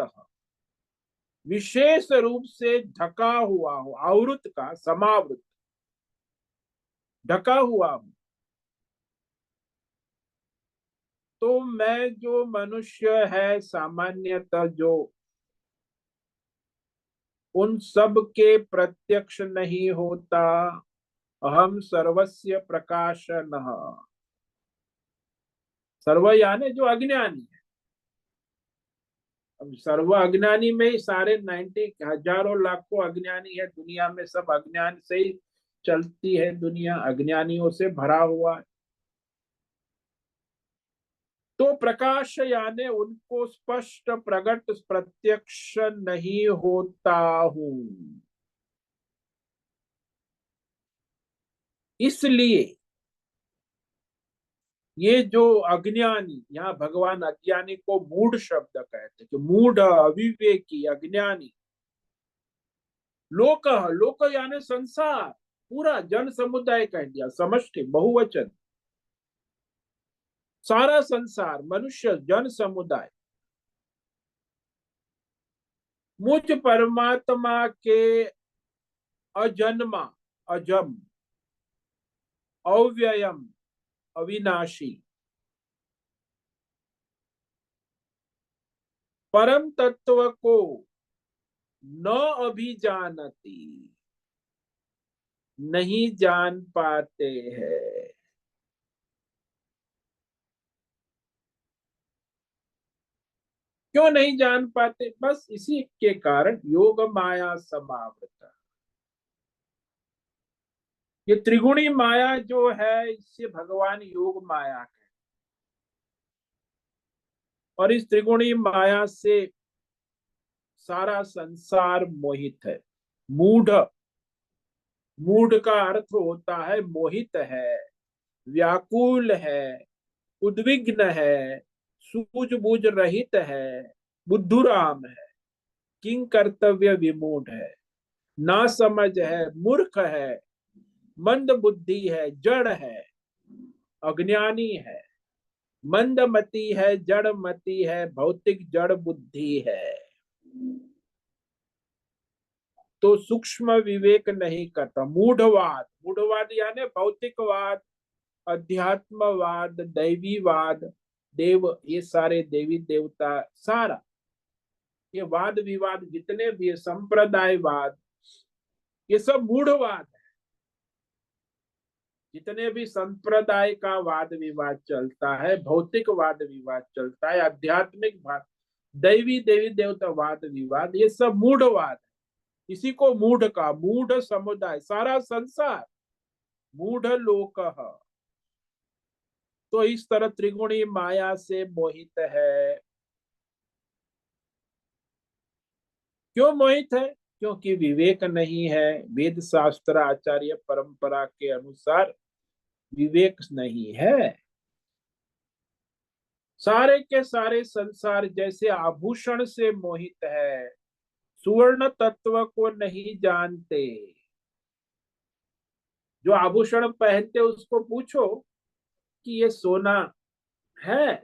विशेष रूप से ढका हुआ हूं। आवृत का समावृत, ढका हुआ हूं। तो मैं जो मनुष्य है सामान्यतः, जो उन सब के प्रत्यक्ष नहीं होता, अहम सर्वस्य प्रकाशनः। सर्व यानी जो अज्ञानी है। अब सर्व अज्ञानी में ही सारे 90 हजारों लाखों अज्ञानी है दुनिया में, सब अज्ञान से ही चलती है दुनिया, अज्ञानियों से भरा हुआ है। तो प्रकाश यानी उनको स्पष्ट प्रकट प्रत्यक्ष नहीं होता हूं, इसलिए ये जो अज्ञानी, यहाँ भगवान अज्ञानी को मूढ़ शब्द कहते हैं, कि मूढ़ अविवेकी अज्ञानी। लोक, लोक यानी संसार, पूरा जन समुदाय कह दिया, समष्टि बहुवचन, सारा संसार, मनुष्य जन समुदाय मुझ परमात्मा के अजन्मा, अजम, अव्ययम, अविनाशी परम तत्व को न अभिजानती, नहीं जान पाते हैं। क्यों नहीं जान पाते? बस इसी के कारण योग माया समावृत। ये त्रिगुणी माया जो है, इससे भगवान योग माया है। और इस त्रिगुणी माया से सारा संसार मोहित है। मूढ़, मूढ़ का अर्थ होता है मोहित है, व्याकुल है, उद्विग्न है, सूझबूझ रहित है, बुद्धुराम है, किंग कर्तव्य विमूढ़ है, ना समझ है, मूर्ख है, मंद बुद्धि है, जड़ है, अज्ञानी है, मंदमती है, जड़मती है, भौतिक जड़ बुद्धि है। तो सूक्ष्म विवेक नहीं करता। मूढ़वाद, मूढ़वाद यानी भौतिकवाद, अध्यात्मवाद, दैवीवाद, देव, ये सारे देवी देवता, सारा ये वाद विवाद जितने भी है, संप्रदायवाद, ये सब मूढ़वाद है। जितने भी संप्रदाय का वाद विवाद चलता है, भौतिक वाद विवाद चलता है, आध्यात्मिक वाद, दैवी देवी देवता वाद विवाद, ये सब मूढ़वाद है। इसी को मूढ़ का, मूढ़ समुदाय, सारा संसार मूढ़ लोक। तो इस तरह त्रिगुणी माया से मोहित है। क्यों मोहित है? क्योंकि विवेक नहीं है। वेद शास्त्र आचार्य परंपरा के अनुसार विवेक नहीं है। सारे के सारे संसार जैसे आभूषण से मोहित है, सुवर्ण तत्व को नहीं जानते। जो आभूषण पहनते उसको पूछो कि ये सोना है,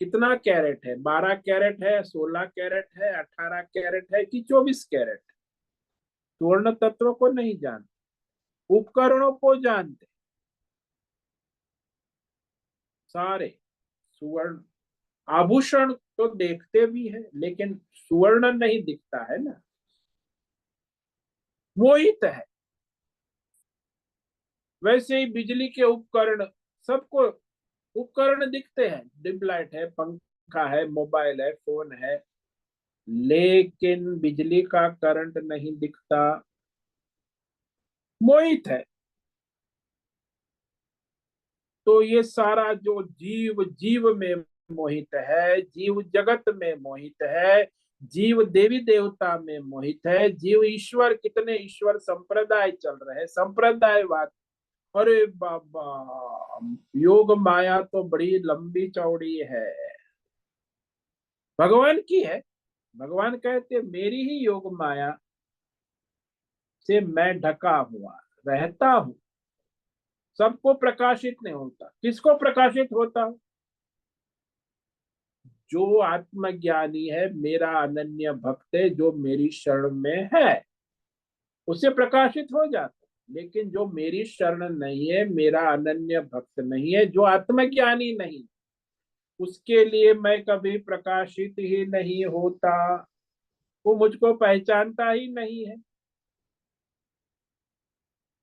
कितना कैरेट है, 12 कैरेट है, 16 कैरेट है, 18 कैरेट है कि 24 कैरेट? स्वर्ण तत्व को नहीं जानते, उपकरणों को जानते। सारे सुवर्ण आभूषण तो देखते भी है, लेकिन सुवर्ण नहीं दिखता है ना, मोहित है। वैसे ही बिजली के उपकरण, सबको उपकरण दिखते हैं, डिम लाइट है, पंखा है, मोबाइल है, फोन है, लेकिन बिजली का करंट नहीं दिखता, मोहित है। तो ये सारा जो जीव, जीव में मोहित है, जीव जगत में मोहित है, जीव देवी देवता में मोहित है, जीव ईश्वर, कितने ईश्वर संप्रदाय चल रहे हैं, संप्रदायवाद। अरे बाबा, योग माया तो बड़ी लंबी चौड़ी है, भगवान की है। भगवान कहते मेरी ही योग माया से मैं ढका हुआ रहता हूं। सबको प्रकाशित नहीं होता। किसको प्रकाशित होता हूं? जो आत्मज्ञानी है, मेरा अनन्य भक्त है, जो मेरी शरण में है, उसे प्रकाशित हो जाता। लेकिन जो मेरी शरण नहीं है, मेरा अनन्य भक्त नहीं है, जो आत्मज्ञानी नहीं, उसके लिए मैं कभी प्रकाशित ही नहीं होता। वो मुझको पहचानता ही नहीं है,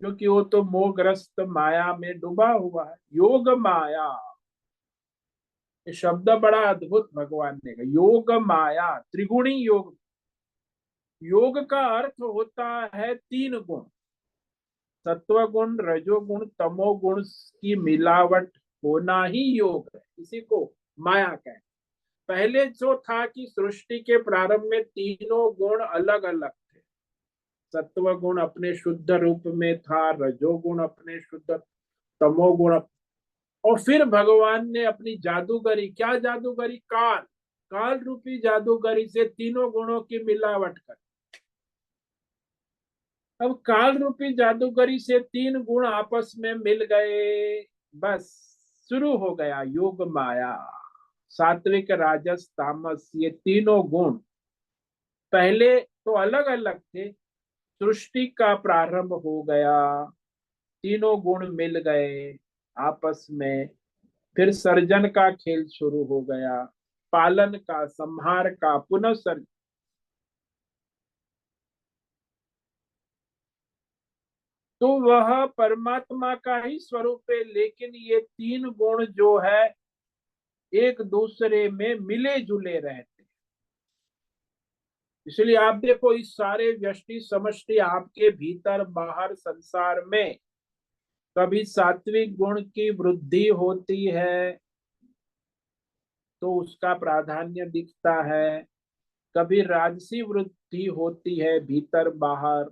क्योंकि वो तो मोहग्रस्त माया में डूबा हुआ है। योग माया, ये शब्द बड़ा अद्भुत भगवान ने कहा। योग माया, त्रिगुणी योग। योग का अर्थ होता है तीन गुण, सत्वगुण, रजोगुण, तमोगुण की मिलावट होना ही योग है। इसी को माया कहते हैं। पहले जो था कि सृष्टि के प्रारंभ में तीनों गुण अलग अलग थे। सत्वगुण अपने शुद्ध रूप में था, रजोगुण अपने शुद्ध, तमोगुण। और फिर भगवान ने अपनी जादूगरी, क्या जादूगरी? काल, काल रूपी जादूगरी से तीनों गुणों की मिलावट कर। अब काल रूपी जादूगरी से तीन गुण आपस में मिल गए, बस शुरू हो गया योग माया। सात्विक, राजस, तामस, ये तीनों गुण पहले तो अलग अलग थे। सृष्टि का प्रारंभ हो गया, तीनों गुण मिल गए आपस में। फिर सर्जन का खेल शुरू हो गया, पालन का, संहार का, पुनः सर्जन। तो वह परमात्मा का ही स्वरूप है, लेकिन ये तीन गुण जो है एक दूसरे में मिले जुले रहते। इसलिए आप देखो, इस सारे व्यष्टि समष्टि आपके भीतर बाहर संसार में कभी सात्विक गुण की वृद्धि होती है तो उसका प्राधान्य दिखता है, कभी राजसी वृद्धि होती है भीतर बाहर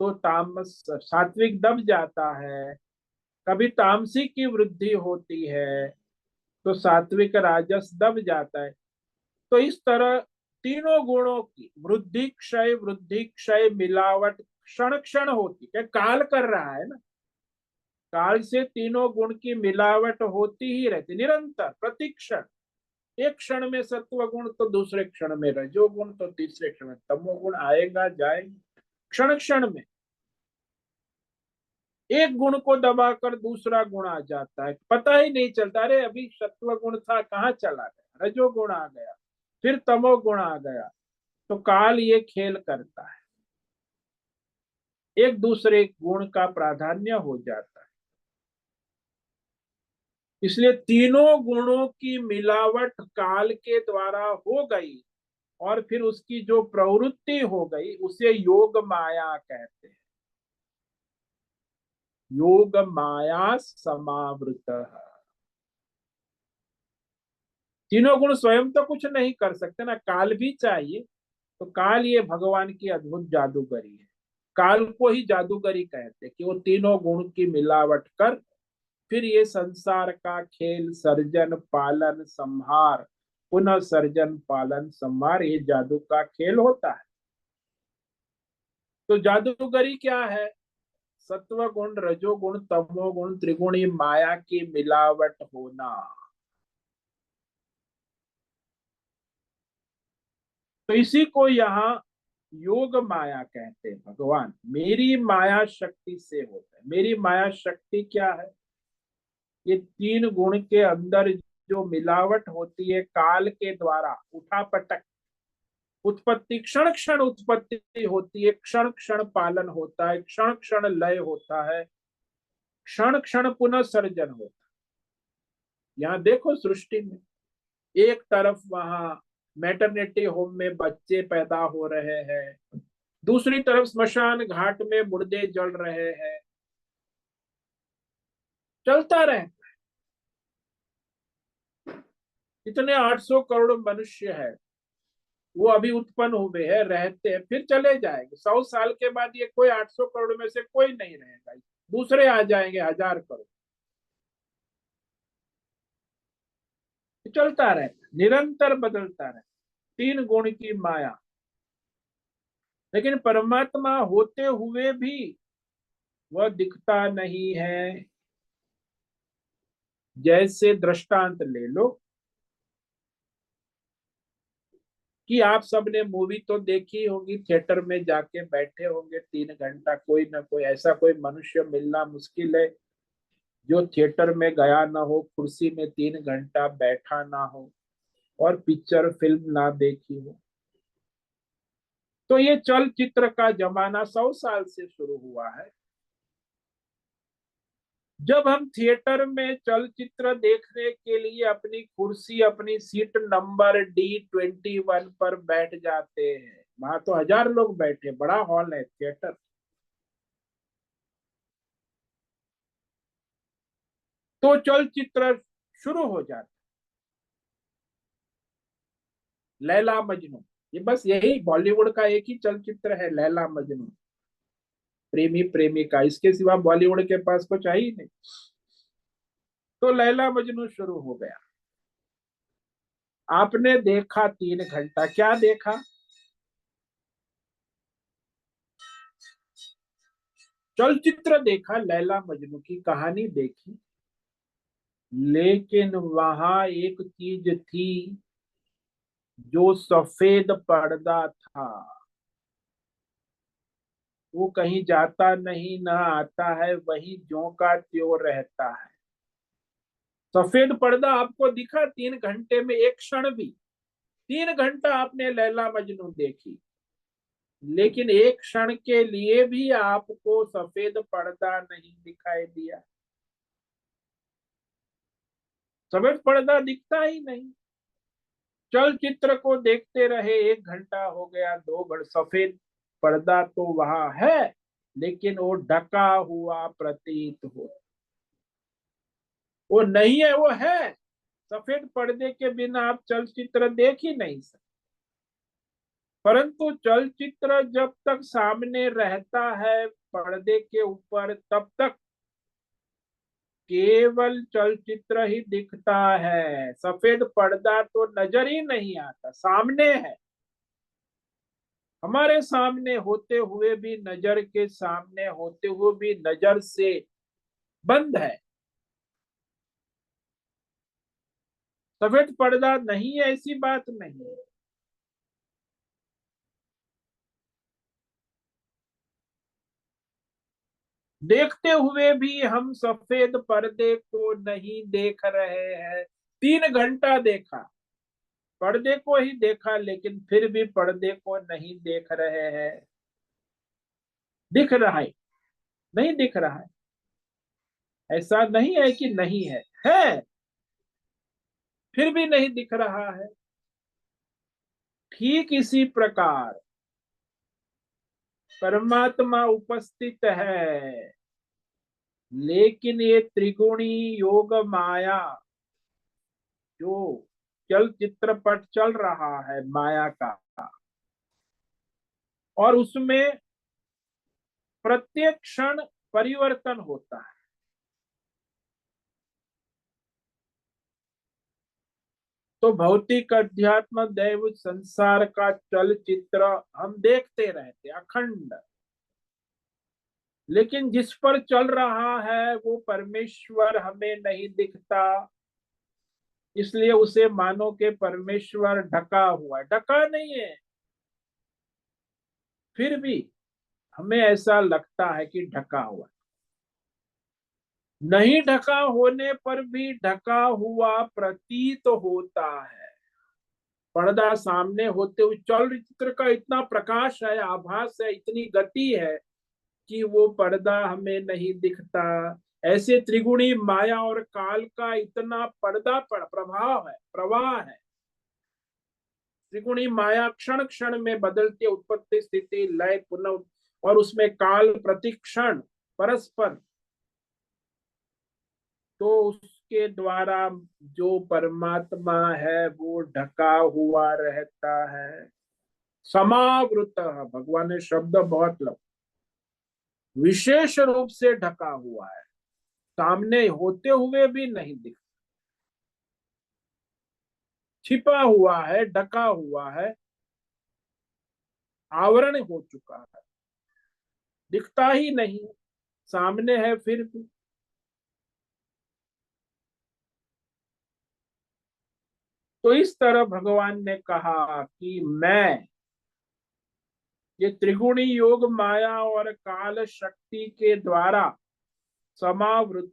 तो तामस, सात्विक दब जाता है, कभी तामसिक की वृद्धि होती है तो सात्विक राजस दब जाता है। तो इस तरह तीनों गुणों की वृद्धि क्षय मिलावट क्षण क्षण होती है। काल कर रहा है ना, काल से तीनों गुण की मिलावट होती ही रहती निरंतर, प्रतिक्षण। एक क्षण में सत्व गुण तो दूसरे क्षण में रजोगुण तो तीसरे क्षण में तमोगुण आएगा जाएगा, क्षण क्षण में एक गुण को दबाकर दूसरा गुण आ जाता है, पता ही नहीं चलता। अरे अभी सत्व गुण था, कहाँ चला गया, रजोगुण आ गया, फिर तमोगुण आ गया। तो काल ये खेल करता है, एक दूसरे गुण का प्राधान्य हो जाता है। इसलिए तीनों गुणों की मिलावट काल के द्वारा हो गई और फिर उसकी जो प्रवृत्ति हो गई उसे योग माया कहते हैं। योग माया समावृत। तीनों गुण स्वयं तो कुछ नहीं कर सकते ना, काल भी चाहिए। तो काल ये भगवान की अद्भुत जादूगरी है। काल को ही जादूगरी कहते हैं कि वो तीनों गुण की मिलावट कर फिर ये संसार का खेल, सर्जन पालन संहार, पुनः सर्जन पालन संहार, ये जादू का खेल होता है। तो जादूगरी क्या है? सत्व गुण, रजोगुण, तमोगुण, त्रिगुणी माया की मिलावट होना। तो इसी को यहाँ योग माया कहते हैं। भगवान मेरी माया शक्ति से होता है। मेरी माया शक्ति क्या है? ये तीन गुण के अंदर जो मिलावट होती है काल के द्वारा, उठापटक, उत्पत्ति, क्षण क्षण उत्पत्ति होती है, क्षण क्षण पालन होता है, क्षण क्षण लय होता है, क्षण क्षण पुनः सर्जन होता है। यहाँ देखो सृष्टि में एक तरफ वहां मैटरनिटी होम में बच्चे पैदा हो रहे हैं, दूसरी तरफ स्मशान घाट में मुर्दे जल रहे हैं, चलता रहे। इतने 800 करोड़ मनुष्य है, वो अभी उत्पन्न हुए हैं, रहते हैं, फिर चले जाएंगे। 100 साल के बाद ये कोई 800 करोड़ में से कोई नहीं रहेगा, दूसरे आ जाएंगे 1000 करोड़। चलता रहता, निरंतर बदलता रहता। तीन गुण की माया। लेकिन परमात्मा होते हुए भी वह दिखता नहीं है। जैसे दृष्टांत ले लो कि आप सबने मूवी तो देखी होगी, थिएटर में जाके बैठे होंगे 3 घंटा, कोई ना कोई ऐसा कोई मनुष्य मिलना मुश्किल है जो थिएटर में गया ना हो, कुर्सी में 3 घंटा बैठा ना हो और पिक्चर फिल्म ना देखी हो। तो ये चलचित्र का जमाना 100 साल से शुरू हुआ है। जब हम थिएटर में चलचित्र देखने के लिए अपनी कुर्सी, अपनी सीट नंबर D21 पर बैठ जाते हैं, वहां तो 1000 लोग बैठे, बड़ा हॉल है थिएटर, तो चलचित्र शुरू हो जाता। लैला मजनू, ये बस यही बॉलीवुड का एक ही चलचित्र है, लैला मजनू, प्रेमी प्रेमिका, इसके सिवा बॉलीवुड के पास कुछ है ही नहीं। तो लैला मजनू शुरू हो गया। आपने देखा 3 घंटा, क्या देखा? चलचित्र देखा, लैला मजनू की कहानी देखी। लेकिन वहां एक चीज थी, जो सफेद पर्दा था, वो कहीं जाता नहीं ना आता है, वही ज्यों का त्यों रहता है। सफेद पर्दा आपको दिखा 3 घंटे में, एक क्षण भी? 3 घंटा आपने लैला मजनू देखी, लेकिन एक क्षण के लिए भी आपको सफेद पर्दा नहीं दिखाई दिया। सफेद पर्दा दिखता ही नहीं। चलचित्र को देखते रहे, 1 घंटा हो गया, 2 घंटे, सफेद पर्दा तो वहां है लेकिन वो ढका हुआ प्रतीत हो, वो नहीं है, वो है। सफेद पर्दे के बिना आप चलचित्र देख ही नहीं सकते। परंतु चलचित्र जब तक सामने रहता है पर्दे के ऊपर, तब तक केवल चलचित्र ही दिखता है, सफेद पर्दा तो नजर ही नहीं आता। सामने है, हमारे सामने होते हुए भी, नजर के सामने होते हुए भी नजर से बंद है। सफेद पर्दा नहीं है, ऐसी बात नहीं है। देखते हुए भी हम सफेद पर्दे को नहीं देख रहे हैं। 3 घंटा देखा, पर्दे को ही देखा, लेकिन फिर भी पर्दे को नहीं देख रहे हैं। दिख रहा है? नहीं दिख रहा है। ऐसा नहीं है कि नहीं है, फिर भी नहीं दिख रहा है। ठीक इसी प्रकार परमात्मा उपस्थित है, लेकिन ये त्रिगुणी योग माया, जो चलचित्रपट चल रहा है माया का, और उसमें प्रत्येक क्षण परिवर्तन होता है। तो भौतिक अध्यात्म दैव संसार का चलचित्र हम देखते रहते अखंड, लेकिन जिस पर चल रहा है वो परमेश्वर हमें नहीं दिखता, इसलिए उसे मानो के परमेश्वर ढका हुआ, ढका नहीं है, फिर भी हमें ऐसा लगता है कि ढका हुआ। नहीं ढका होने पर भी ढका हुआ प्रतीत होता है। पर्दा सामने होते हुए चलचित्र का इतना प्रकाश है, आभास है, इतनी गति है कि वो पर्दा हमें नहीं दिखता। ऐसे त्रिगुणी माया और काल का इतना पर्दा पर प्रभाव है, प्रवाह है। त्रिगुणी माया क्षण क्षण में बदलती, उत्पत्ति स्थिति लय पुनः, और उसमें काल प्रतिक्षण परस्पर। तो उसके द्वारा जो परमात्मा है वो ढका हुआ रहता है, समावृत। भगवान ने शब्द बहुत विशेष रूप से ढका हुआ है, सामने होते हुए भी नहीं दिखता, छिपा हुआ है, ढका हुआ है। आवरण हो चुका है, दिखता ही नहीं, सामने है फिर भी। तो इस तरह भगवान ने कहा कि मैं ये त्रिगुणी योग माया और काल शक्ति के द्वारा समावृत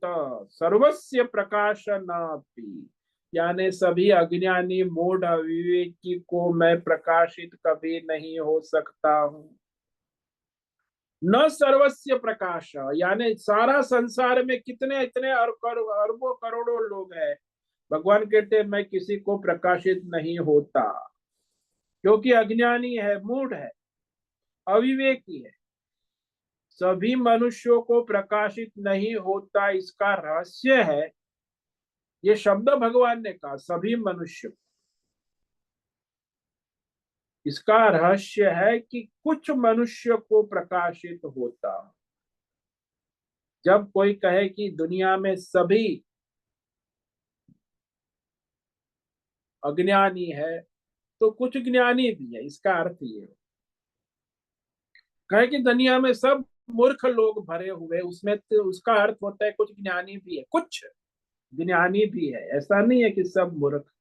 सर्वस्य प्रकाशनापि, यानी सभी अज्ञानी मूढ़ अविवेकी को मैं प्रकाशित कभी नहीं हो सकता हूँ। न सर्वस्य प्रकाश, यानी सारा संसार में कितने इतने अरबों करोड़ों लोग हैं, भगवान कहते मैं किसी को प्रकाशित नहीं होता, क्योंकि अज्ञानी है, मूढ़ है, अविवेकी है। सभी मनुष्यों को प्रकाशित नहीं होता, इसका रहस्य है, ये शब्द भगवान ने कहा, सभी मनुष्य। इसका रहस्य है कि कुछ मनुष्य को प्रकाशित होता। जब कोई कहे कि दुनिया में सभी अज्ञानी है, तो कुछ ज्ञानी भी है, इसका अर्थ ये है। कहे कि दुनिया में सब मूर्ख लोग भरे हुए, उसमें तो उसका अर्थ होता है कुछ ज्ञानी भी है, कुछ ज्ञानी भी है, ऐसा नहीं है कि सब मूर्ख।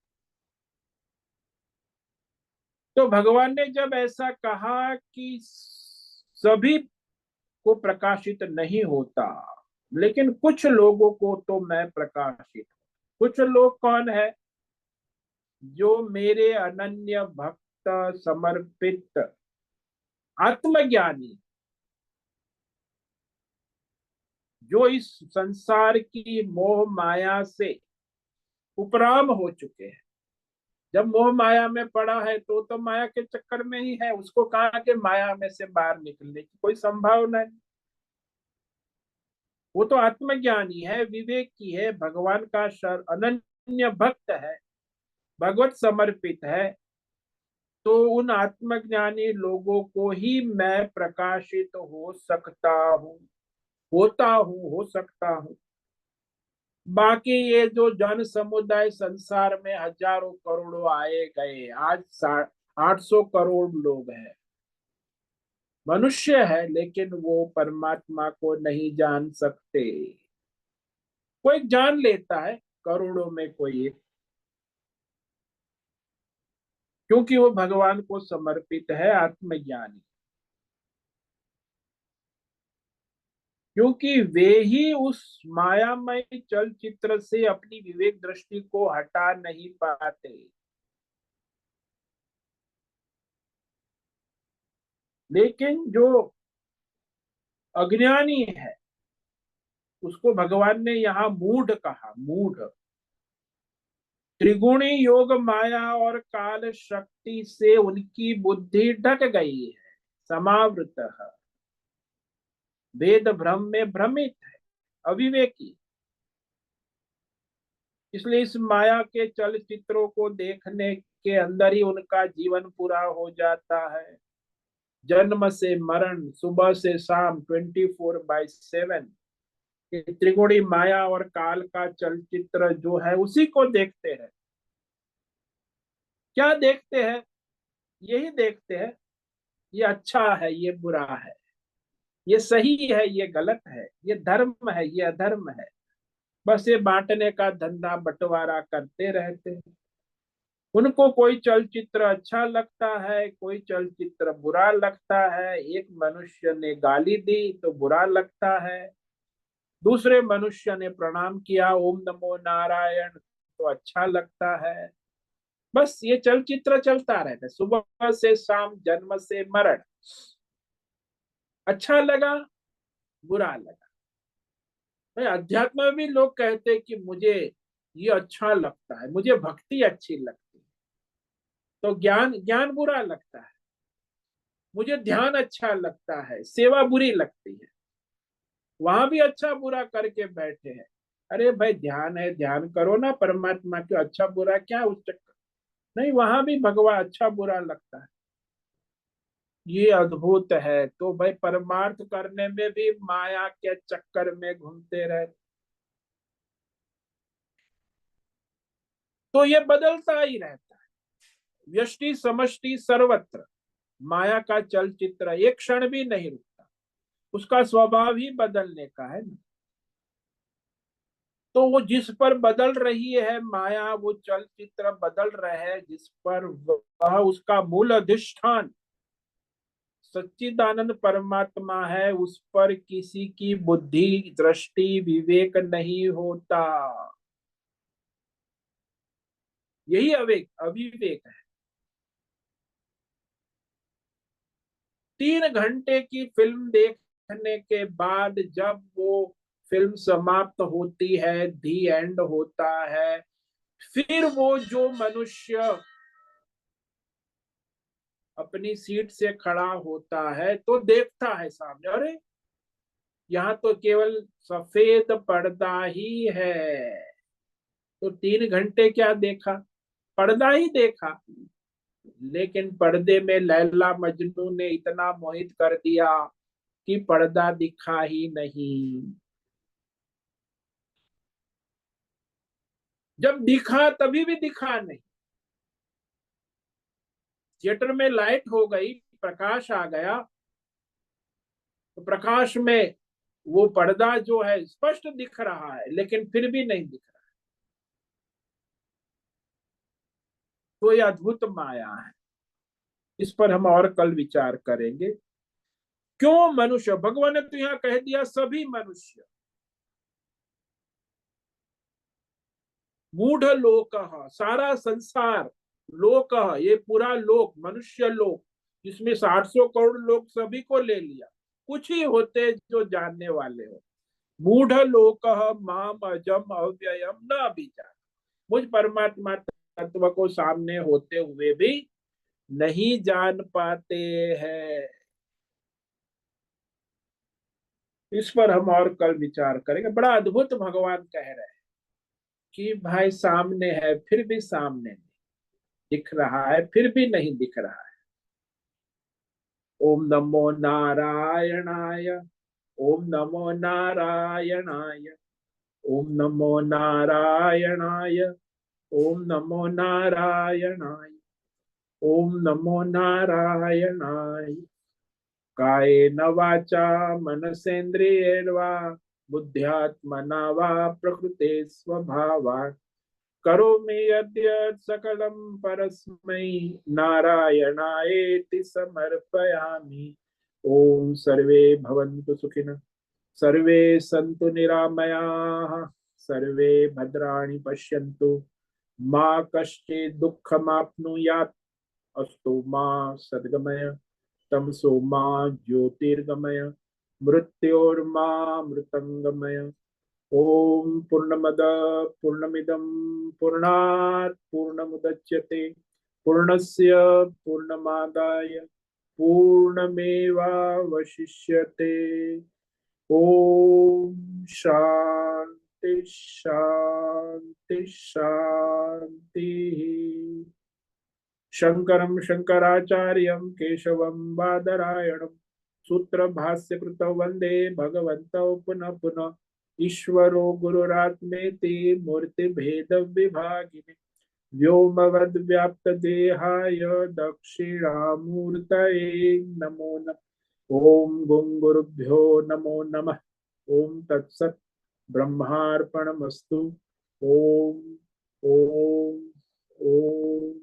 तो भगवान ने जब ऐसा कहा कि सभी को प्रकाशित नहीं होता, लेकिन कुछ लोगों को तो मैं प्रकाशित। कुछ लोग कौन है? जो मेरे अनन्य भक्त समर्पित आत्मज्ञानी, जो इस संसार की मोह माया से उपराम हो चुके हैं। जब मोह माया में पड़ा है तो माया के चक्कर में ही है, उसको कहा कि माया में से बाहर निकलने की कोई संभावना नहीं। वो तो आत्मज्ञानी है, विवेकी है, भगवान का अनन्य भक्त है, भगवत समर्पित है। तो उन आत्मज्ञानी लोगों को ही मैं प्रकाशित हो सकता हूँ, होता हूँ, हो सकता हूँ। बाकी ये जो जन समुदाय संसार में हजारों करोड़ों आए गए, आज 800 करोड़ लोग हैं, मनुष्य है, लेकिन वो परमात्मा को नहीं जान सकते। कोई जान लेता है, करोड़ों में कोई एक, क्योंकि वो भगवान को समर्पित है, आत्मज्ञानी। क्योंकि वे ही उस मायामय चलचित्र से अपनी विवेक दृष्टि को हटा नहीं पाते। लेकिन जो अज्ञानी है, उसको भगवान ने यहाँ मूढ़ कहा, मूढ़। त्रिगुणी योग माया और काल शक्ति से उनकी बुद्धि ढक गई है, समावृत है, वेद भ्रम में भ्रमित है, अविवेकी। इसलिए इस माया के चलचित्रों को देखने के अंदर ही उनका जीवन पूरा हो जाता है। जन्म से मरण, सुबह से शाम, 24/7 त्रिगुणी माया और काल का चलचित्र जो है, उसी को देखते हैं। क्या देखते हैं? यही देखते हैं, ये अच्छा है, ये बुरा है, ये सही है, ये गलत है, ये धर्म है, ये अधर्म है। बस ये बांटने का धंधा बंटवारा करते रहते हैं। उनको कोई चलचित्र अच्छा लगता है, कोई चलचित्र बुरा लगता है। एक मनुष्य ने गाली दी तो बुरा लगता है, दूसरे मनुष्य ने प्रणाम किया, ओम नमो नारायण, तो अच्छा लगता है। बस ये चलचित्र चलता रहता है, सुबह से शाम, जन्म से मरण। अच्छा लगा, बुरा लगा। भाई अध्यात्म में भी लोग कहते हैं कि मुझे ये अच्छा लगता है, मुझे भक्ति अच्छी लगती है, तो ज्ञान ज्ञान बुरा लगता है। मुझे ध्यान अच्छा लगता है, सेवा बुरी लगती है। वहां भी अच्छा बुरा करके बैठे हैं। अरे भाई ध्यान है, ध्यान करो ना परमात्मा के, अच्छा बुरा क्या उस चक्कर? नहीं, वहां भी भगवान अच्छा बुरा लगता है। ये अद्भुत है। तो भाई परमार्थ करने में भी माया के चक्कर में घूमते रहे, तो ये बदलता ही रहता है, व्यष्टि समष्टि सर्वत्र। माया का चलचित्र एक क्षण भी नहीं रुकता, उसका स्वभाव ही बदलने का है ना। तो वो जिस पर बदल रही है माया, वो चलचित्र बदल रहे है जिस पर वह उसका मूल अधिष्ठान सच्चिदानंद परमात्मा है, उस पर किसी की बुद्धि दृष्टि विवेक नहीं होता। यही अविवेक है। 3 घंटे की फिल्म देखने के बाद जब वो फिल्म समाप्त होती है, दी एंड होता है, फिर वो जो मनुष्य अपनी सीट से खड़ा होता है तो देखता है सामने, अरे यहाँ तो केवल सफेद पर्दा ही है। तो 3 घंटे क्या देखा? पर्दा ही देखा। लेकिन पर्दे में लैला मजनू ने इतना मोहित कर दिया कि पर्दा दिखा ही नहीं। जब दिखा तभी भी दिखा नहीं। थिएटर में लाइट हो गई, प्रकाश आ गया, तो प्रकाश में वो पर्दा जो है स्पष्ट दिख रहा है, लेकिन फिर भी नहीं दिख रहा। तो ये अद्भुत माया है। इस पर हम और कल विचार करेंगे। क्यों मनुष्य, भगवान ने तो यहाँ कह दिया सभी मनुष्य, मूढ़ लोक, सारा संसार, लोक, ये पूरा लोक, मनुष्य लोक, जिसमें 800 करोड़ लोग, सभी को ले लिया। कुछ ही होते जो जानने वाले हो। मूढ़ लोक माम अजम अव्ययम न अभिजान। मुझ परमात्मा तत्व को सामने होते हुए भी नहीं जान पाते हैं। इस पर हम और कल विचार करेंगे। बड़ा अद्भुत भगवान कह रहे हैं कि भाई सामने है फिर भी सामने नहीं दिख रहा है, फिर भी नहीं दिख रहा है। ओम नमो नारायणाय, ओम नमो नारायणाय, ओम नमो नारायणाय, ओम नमो नारायणाय, ओम नमो नारायणाय। कायेन वाचा मनसेन्द्रियैर्वा बुद्ध्यात्मना वा प्रकृते स्वभावात् करोमि यद्यत् सकलं परस्मै नारायणायेति समर्पयामि। ओम सर्वे भवन्तु सुखिनः, सर्वे सन्तु निरामयाः, सर्वे भद्राणि पश्यन्तु, मा कश्चित् दुःखमाप्नुयात्। अस्तु मा सद्गमय, तमसो मा ज्योतिर्गमय, मृत्योर्मा मृतंगमय। ओम पूर्णमद पूर्णमिदं पूर्णात् पूर्णमुदच्यते पूर्णस्य पूर्णमादाय पूर्णमेवावशिष्यते। ओम शांति शांति शांति। शंकरं शंकराचार्यं केशवं बादरायणं सूत्र भाष्य कृतौ वंदे भगवन्तौ पुनः पुनः। ईश्वरो गुरुरात्मेति मूर्ति भेद विभागिने व्योमवद्व्याप्त देहाय दक्षिणामूर्तये नमो नमः। ओम गुं गुरुभ्यो नमो नमः। ओम तत्सत् ब्रह्मार्पणमस्तु। ओम ओम ओम।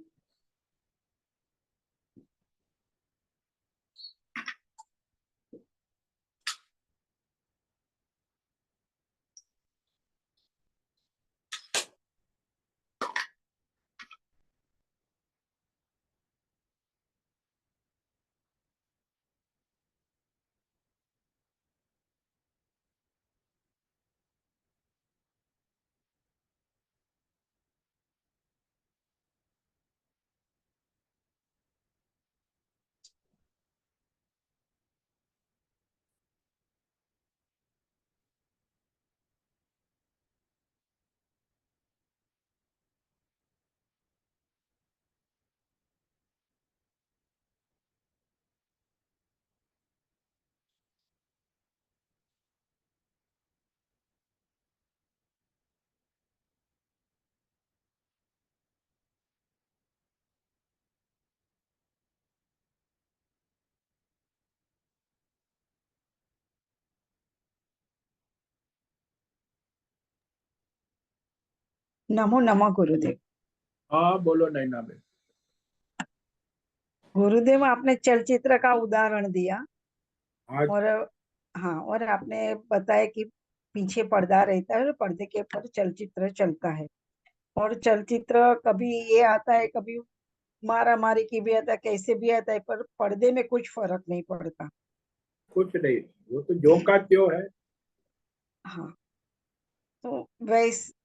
नमो नमः गुरुदेव। हाँ बोलो नैना बेन। गुरुदेव, आपने चलचित्र का उदाहरण दिया आज और हाँ, और आपने बताया कि पीछे पर्दा रहता है और पर्दे के ऊपर चलचित्र चलता है। और चलचित्र कभी ये आता है, कभी मारा मारी की भी आता है, कैसे भी आता है, पर पर्दे में कुछ फर्क नहीं पड़ता। कुछ नहीं, वो तो जो का त्यों है। हाँ, तो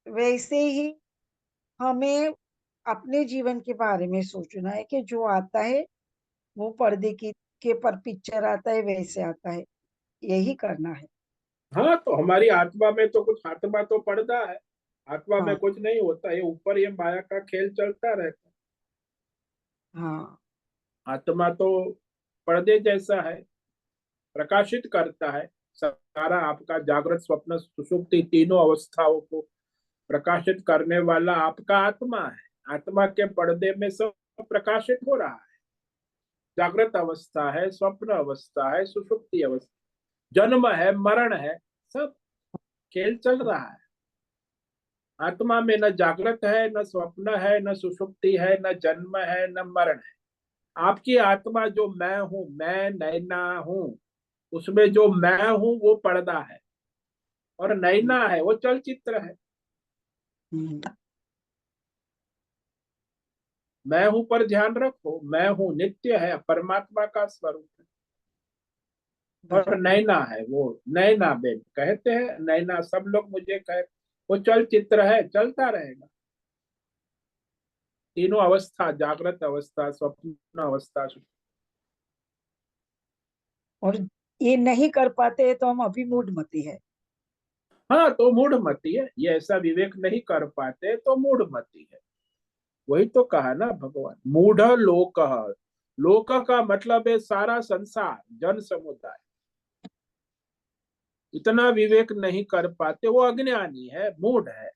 वैसे ही हमें अपने जीवन के बारे में सोचना है कि जो आता है वो पर्दे की के पर पिक्चर आता है वैसे आता है, यही करना है। हाँ तो हमारी आत्मा में तो कुछ, आत्मा तो पर्दा है, आत्मा में हाँ कुछ नहीं होता, ये ऊपर ये माया का खेल चलता रहता हाँ। है। आत्मा तो पर्दे जैसा है, प्रकाशित करता है सारा आपका जागृत स्वप्न सुषुप्ति तीनों अवस्थाओं को प्रकाशित करने वाला आपका आत्मा है। आत्मा के पर्दे में सब प्रकाशित हो रहा है। जागृत अवस्था है, स्वप्न अवस्था है, सुषुप्ति अवस्था, जन्म है, मरण है, सब खेल चल रहा है। आत्मा में न जागृत है, न स्वप्न है, न सुषुप्ति है, न जन्म है, न मरण है। आपकी आत्मा जो मैं हूं, मैं नैना हूं, उसमें जो मैं हूं वो पर्दा है, और नैना है वो चलचित्र है। हम्म, मैं हूं पर ध्यान रखो, मैं हूं नित्य है, परमात्मा का स्वरूप है। और बिल्कुल। नैना है वो, नैना बेन कहते हैं, नैना सब लोग मुझे कहे, वो चलचित्र है, चलता रहेगा। तीनों अवस्था, जागृत अवस्था, स्वप्न अवस्था। और ये नहीं कर पाते तो हम अभी मूढ़मती है। हाँ तो मूढ़मती है, ये ऐसा विवेक नहीं कर पाते तो मूढ़मती है। वही तो कहा ना भगवान, मूढ़ लोक। लोक का मतलब है सारा संसार, जन समुदाय। इतना विवेक नहीं कर पाते, वो अज्ञानी है, मूढ़ है।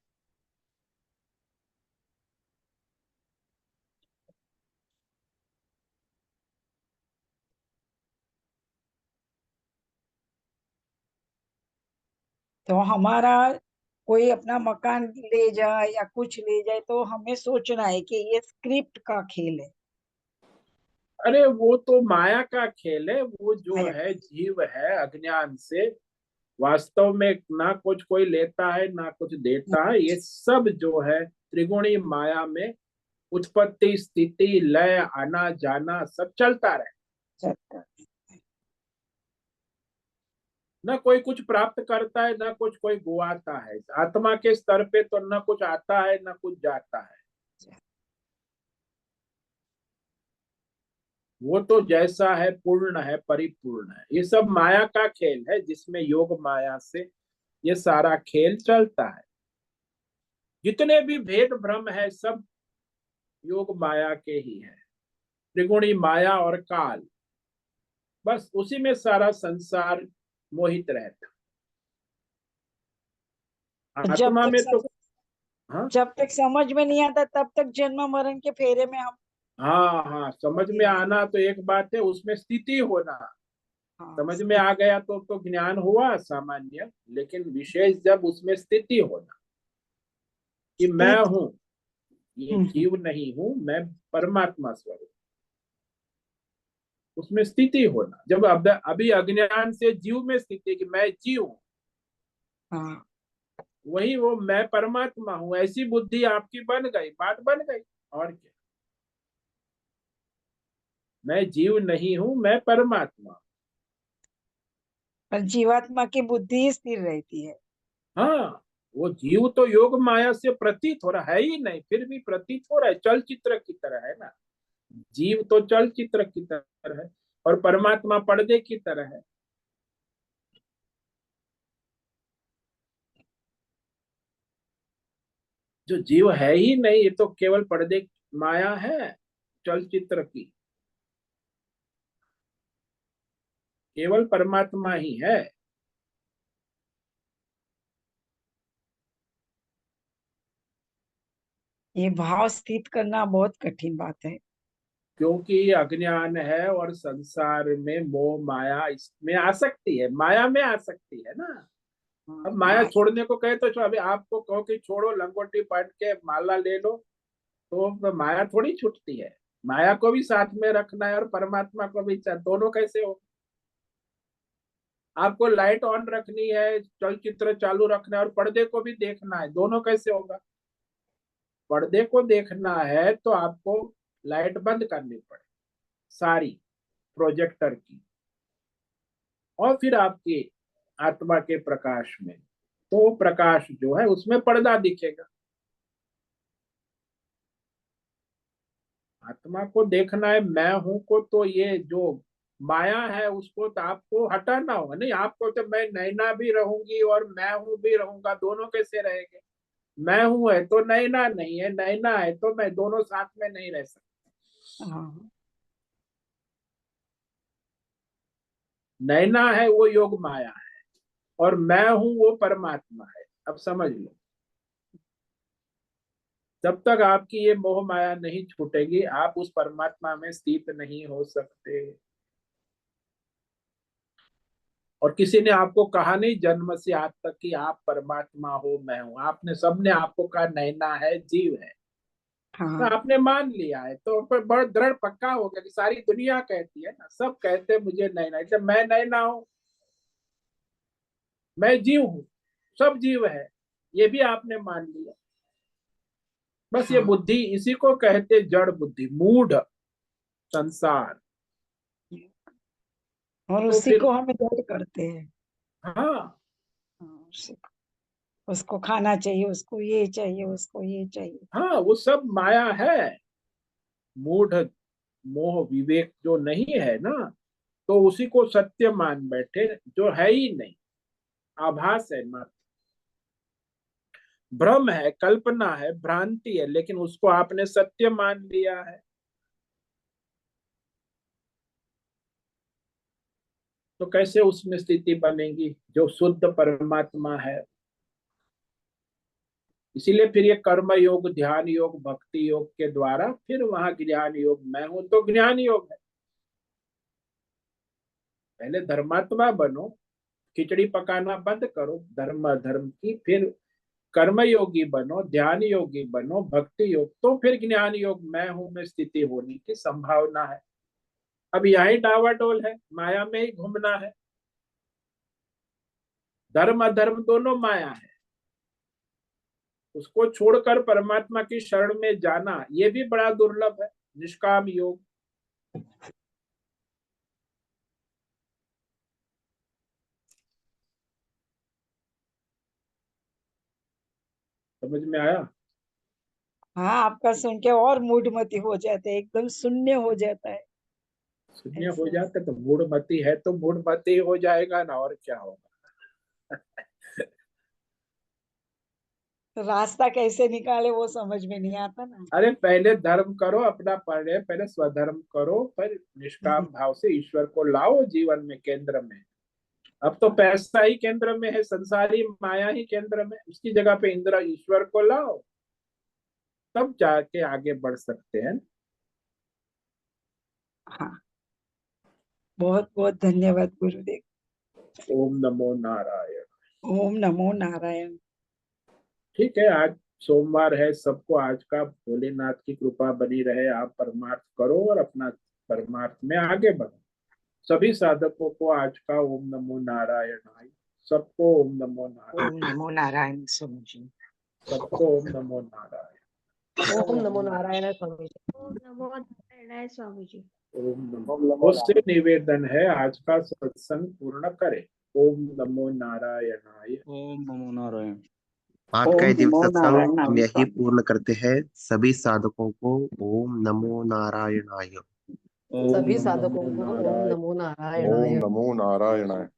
तो हमारा कोई अपना मकान ले जाए या कुछ ले जाए तो हमें सोचना है कि ये स्क्रिप्ट का खेल है। अरे वो तो माया का खेल है, वो जो माया। है जीव है अज्ञान से, वास्तव में ना कुछ कोई लेता है ना कुछ देता है, ये सब जो है त्रिगुणी माया में उत्पत्ति स्थिति लय आना जाना सब चलता रहे। चलता। न कोई कुछ प्राप्त करता है, न कुछ कोई गुआता है। आत्मा के स्तर पे तो न कुछ आता है न कुछ जाता है। वो तो जैसा है पूर्ण है, परिपूर्ण है। ये सब माया का खेल है, जिसमें योग माया से ये सारा खेल चलता है। जितने भी भेद भ्रम है सब योग माया के ही है। त्रिगुणी माया और काल, बस उसी में सारा संसार मोहित रहता। और आत्मा में तो, हाँ जब तक समझ में नहीं आता तब तक जन्म मरण के फेरे में हम। हाँ हाँ, समझ में आना तो एक बात है, उसमें स्थिति होना। हाँ समझ में आ गया तो ज्ञान हुआ सामान्य, लेकिन विशेष जब उसमें स्थिति होना कि मैं स्थित। हूं, ये हम्म, जीव नहीं हूं, मैं परमात्मा स्वरूप, उसमें स्थिति होना। जब अभी अज्ञान से जीव में स्थिति कि मैं जीव हूं, हाँ। वही वो मैं परमात्मा हूं, ऐसी बुद्धि आपकी बन गई, बात बन गई। और क्या, मैं जीव नहीं हूं, मैं परमात्मा। पर जीवात्मा की बुद्धि स्थिर रहती है। हाँ, वो जीव तो योग माया से प्रतीत हो रहा है ही नहीं, फिर भी प्रतीत हो रहा है, चलचित्र की तरह है ना। जीव तो चलचित्र की तरह है, और परमात्मा पर्दे की तरह है। जो जीव है ही नहीं, ये तो केवल पर्दे माया है चलचित्र की, केवल परमात्मा ही है। ये भाव स्थित करना बहुत कठिन बात है। क्योंकि अज्ञान है और संसार में मोह माया, इसमें आसक्ति है, माया में आसक्ति है ना। अब माया छोड़ने को कहे तो अभी आपको कहो कि छोड़ो, लंगोटी पहन के माला ले लो, तो माया थोड़ी छूटती है। माया को भी साथ में रखना है और परमात्मा को भी, दोनों कैसे हो? आपको लाइट ऑन रखनी है, चलचित्र चालू रखना है और पर्दे को भी देखना है, दोनों कैसे होगा? पर्दे को देखना है तो आपको लाइट बंद करनी पड़े सारी प्रोजेक्टर की, और फिर आपकी आत्मा के प्रकाश में, तो प्रकाश जो है उसमें पर्दा दिखेगा। आत्मा को देखना है, मैं हूं को, तो ये जो माया है उसको तो आपको हटाना होगा। नहीं, आपको तो मैं नैना भी रहूंगी और मैं हूं भी रहूंगा, दोनों कैसे रहेंगे? मैं हूं है तो नैना नहीं है, नैना है तो मैं, दोनों साथ में नहीं रह सकते। हाँ नैना है वो योग माया है, और मैं हूं वो परमात्मा है। अब समझ लो, जब तक आपकी ये मोह माया नहीं छूटेगी, आप उस परमात्मा में स्थित नहीं हो सकते। और किसी ने आपको कहा नहीं जन्म से आज तक कि आप परमात्मा हो, मैं हूं। आपने, सबने आपको कहा नैना है, जीव है, तो हाँ आपने मान लिया है, तो फिर बड़ा दृढ़ पक्का हो गया कि सारी दुनिया कहती है ना, सब कहते हैं मुझे नैना, जब मैं नैना हूं, मैं जीव हूं, सब जीव है, ये भी आपने मान लिया। बस ये हाँ। बुद्धि, इसी को कहते जड़ बुद्धि, मूढ़ संसार। और तो उसी फिर, को हम इधर करते हैं। हाँ, हाँ, उसी को, उसको खाना चाहिए, उसको ये चाहिए, उसको ये चाहिए। हाँ, वो सब माया है। मूढ़, मोह विवेक जो नहीं है ना, तो उसी को सत्य मान बैठे, जो है ही नहीं, आभास है मात्र, भ्रम है, कल्पना है, भ्रांति है, लेकिन उसको आपने सत्य मान लिया है। तो कैसे उसमें स्थिति बनेगी जो शुद्ध परमात्मा है? इसीलिए फिर ये कर्म योग, ध्यान योग, भक्ति योग के द्वारा फिर वहां ज्ञान योग, मैं हूं तो ज्ञान योग है। पहले धर्मात्मा बनो, खिचड़ी पकाना बंद करो धर्म धर्म की, फिर कर्म योगी बनो, ध्यान योगी बनो, भक्ति योग, तो फिर ज्ञान योग, मैं हूं में स्थिति होने की संभावना है। अब यही डावाडोल है, माया में ही घूमना है। धर्म अधर्म दोनों माया है, उसको छोड़कर परमात्मा की शरण में जाना ये भी बड़ा दुर्लभ है। निष्काम योग, समझ में आया? हाँ, आपका सुन के और मूडमती हो जाते हैं, एकदम शून्य हो जाता है। शून्य हो ऐसा जाता तो मूढ़मती है तो मूढ़मती हो जाएगा ना, और क्या होगा? तो रास्ता कैसे निकाले वो समझ में नहीं आता ना। अरे पहले धर्म करो अपना, पढ़े, पहले स्वधर्म करो, फिर निष्काम भाव से ईश्वर को लाओ जीवन में, केंद्र में। अब तो पैसा ही केंद्र में है, संसारी माया ही केंद्र में, उसकी जगह पे इंद्र ईश्वर को लाओ, तब जाके आगे बढ़ सकते हैं। हाँ, बहुत बहुत धन्यवाद गुरुदेव। ओम नमो नारायण। ओम नमो नारायण। ठीक है, आज सोमवार है, सबको आज का भोलेनाथ की कृपा बनी रहे। आप परमार्थ करो और अपना परमार्थ में आगे बढ़ो। सभी साधकों को आज का ओम नमो नारायण। सबको ओम नमो नारायण। ओम नमो नारायण स्वामी जी। सबको ओम नमो नारायण। ओम नमो नारायण स्वामी जी। ओम नमो नारायणाय स्वामी जी। ओम नमो, उससे निवेदन है आज का सत्संग पूर्ण करें। ओम नमो नारायणाय। ओम नमो नारायण। आज का ओम ये दिव्य नमो सत्संग हम नारायण यही स्वामी। पूर्ण करते हैं। सभी साधकों को ओम नमो नारायणाय। ओम सभी ओम साधकों नमो को ओम नारायण। नमो ओम नारायणाय। नमो नारायणाय।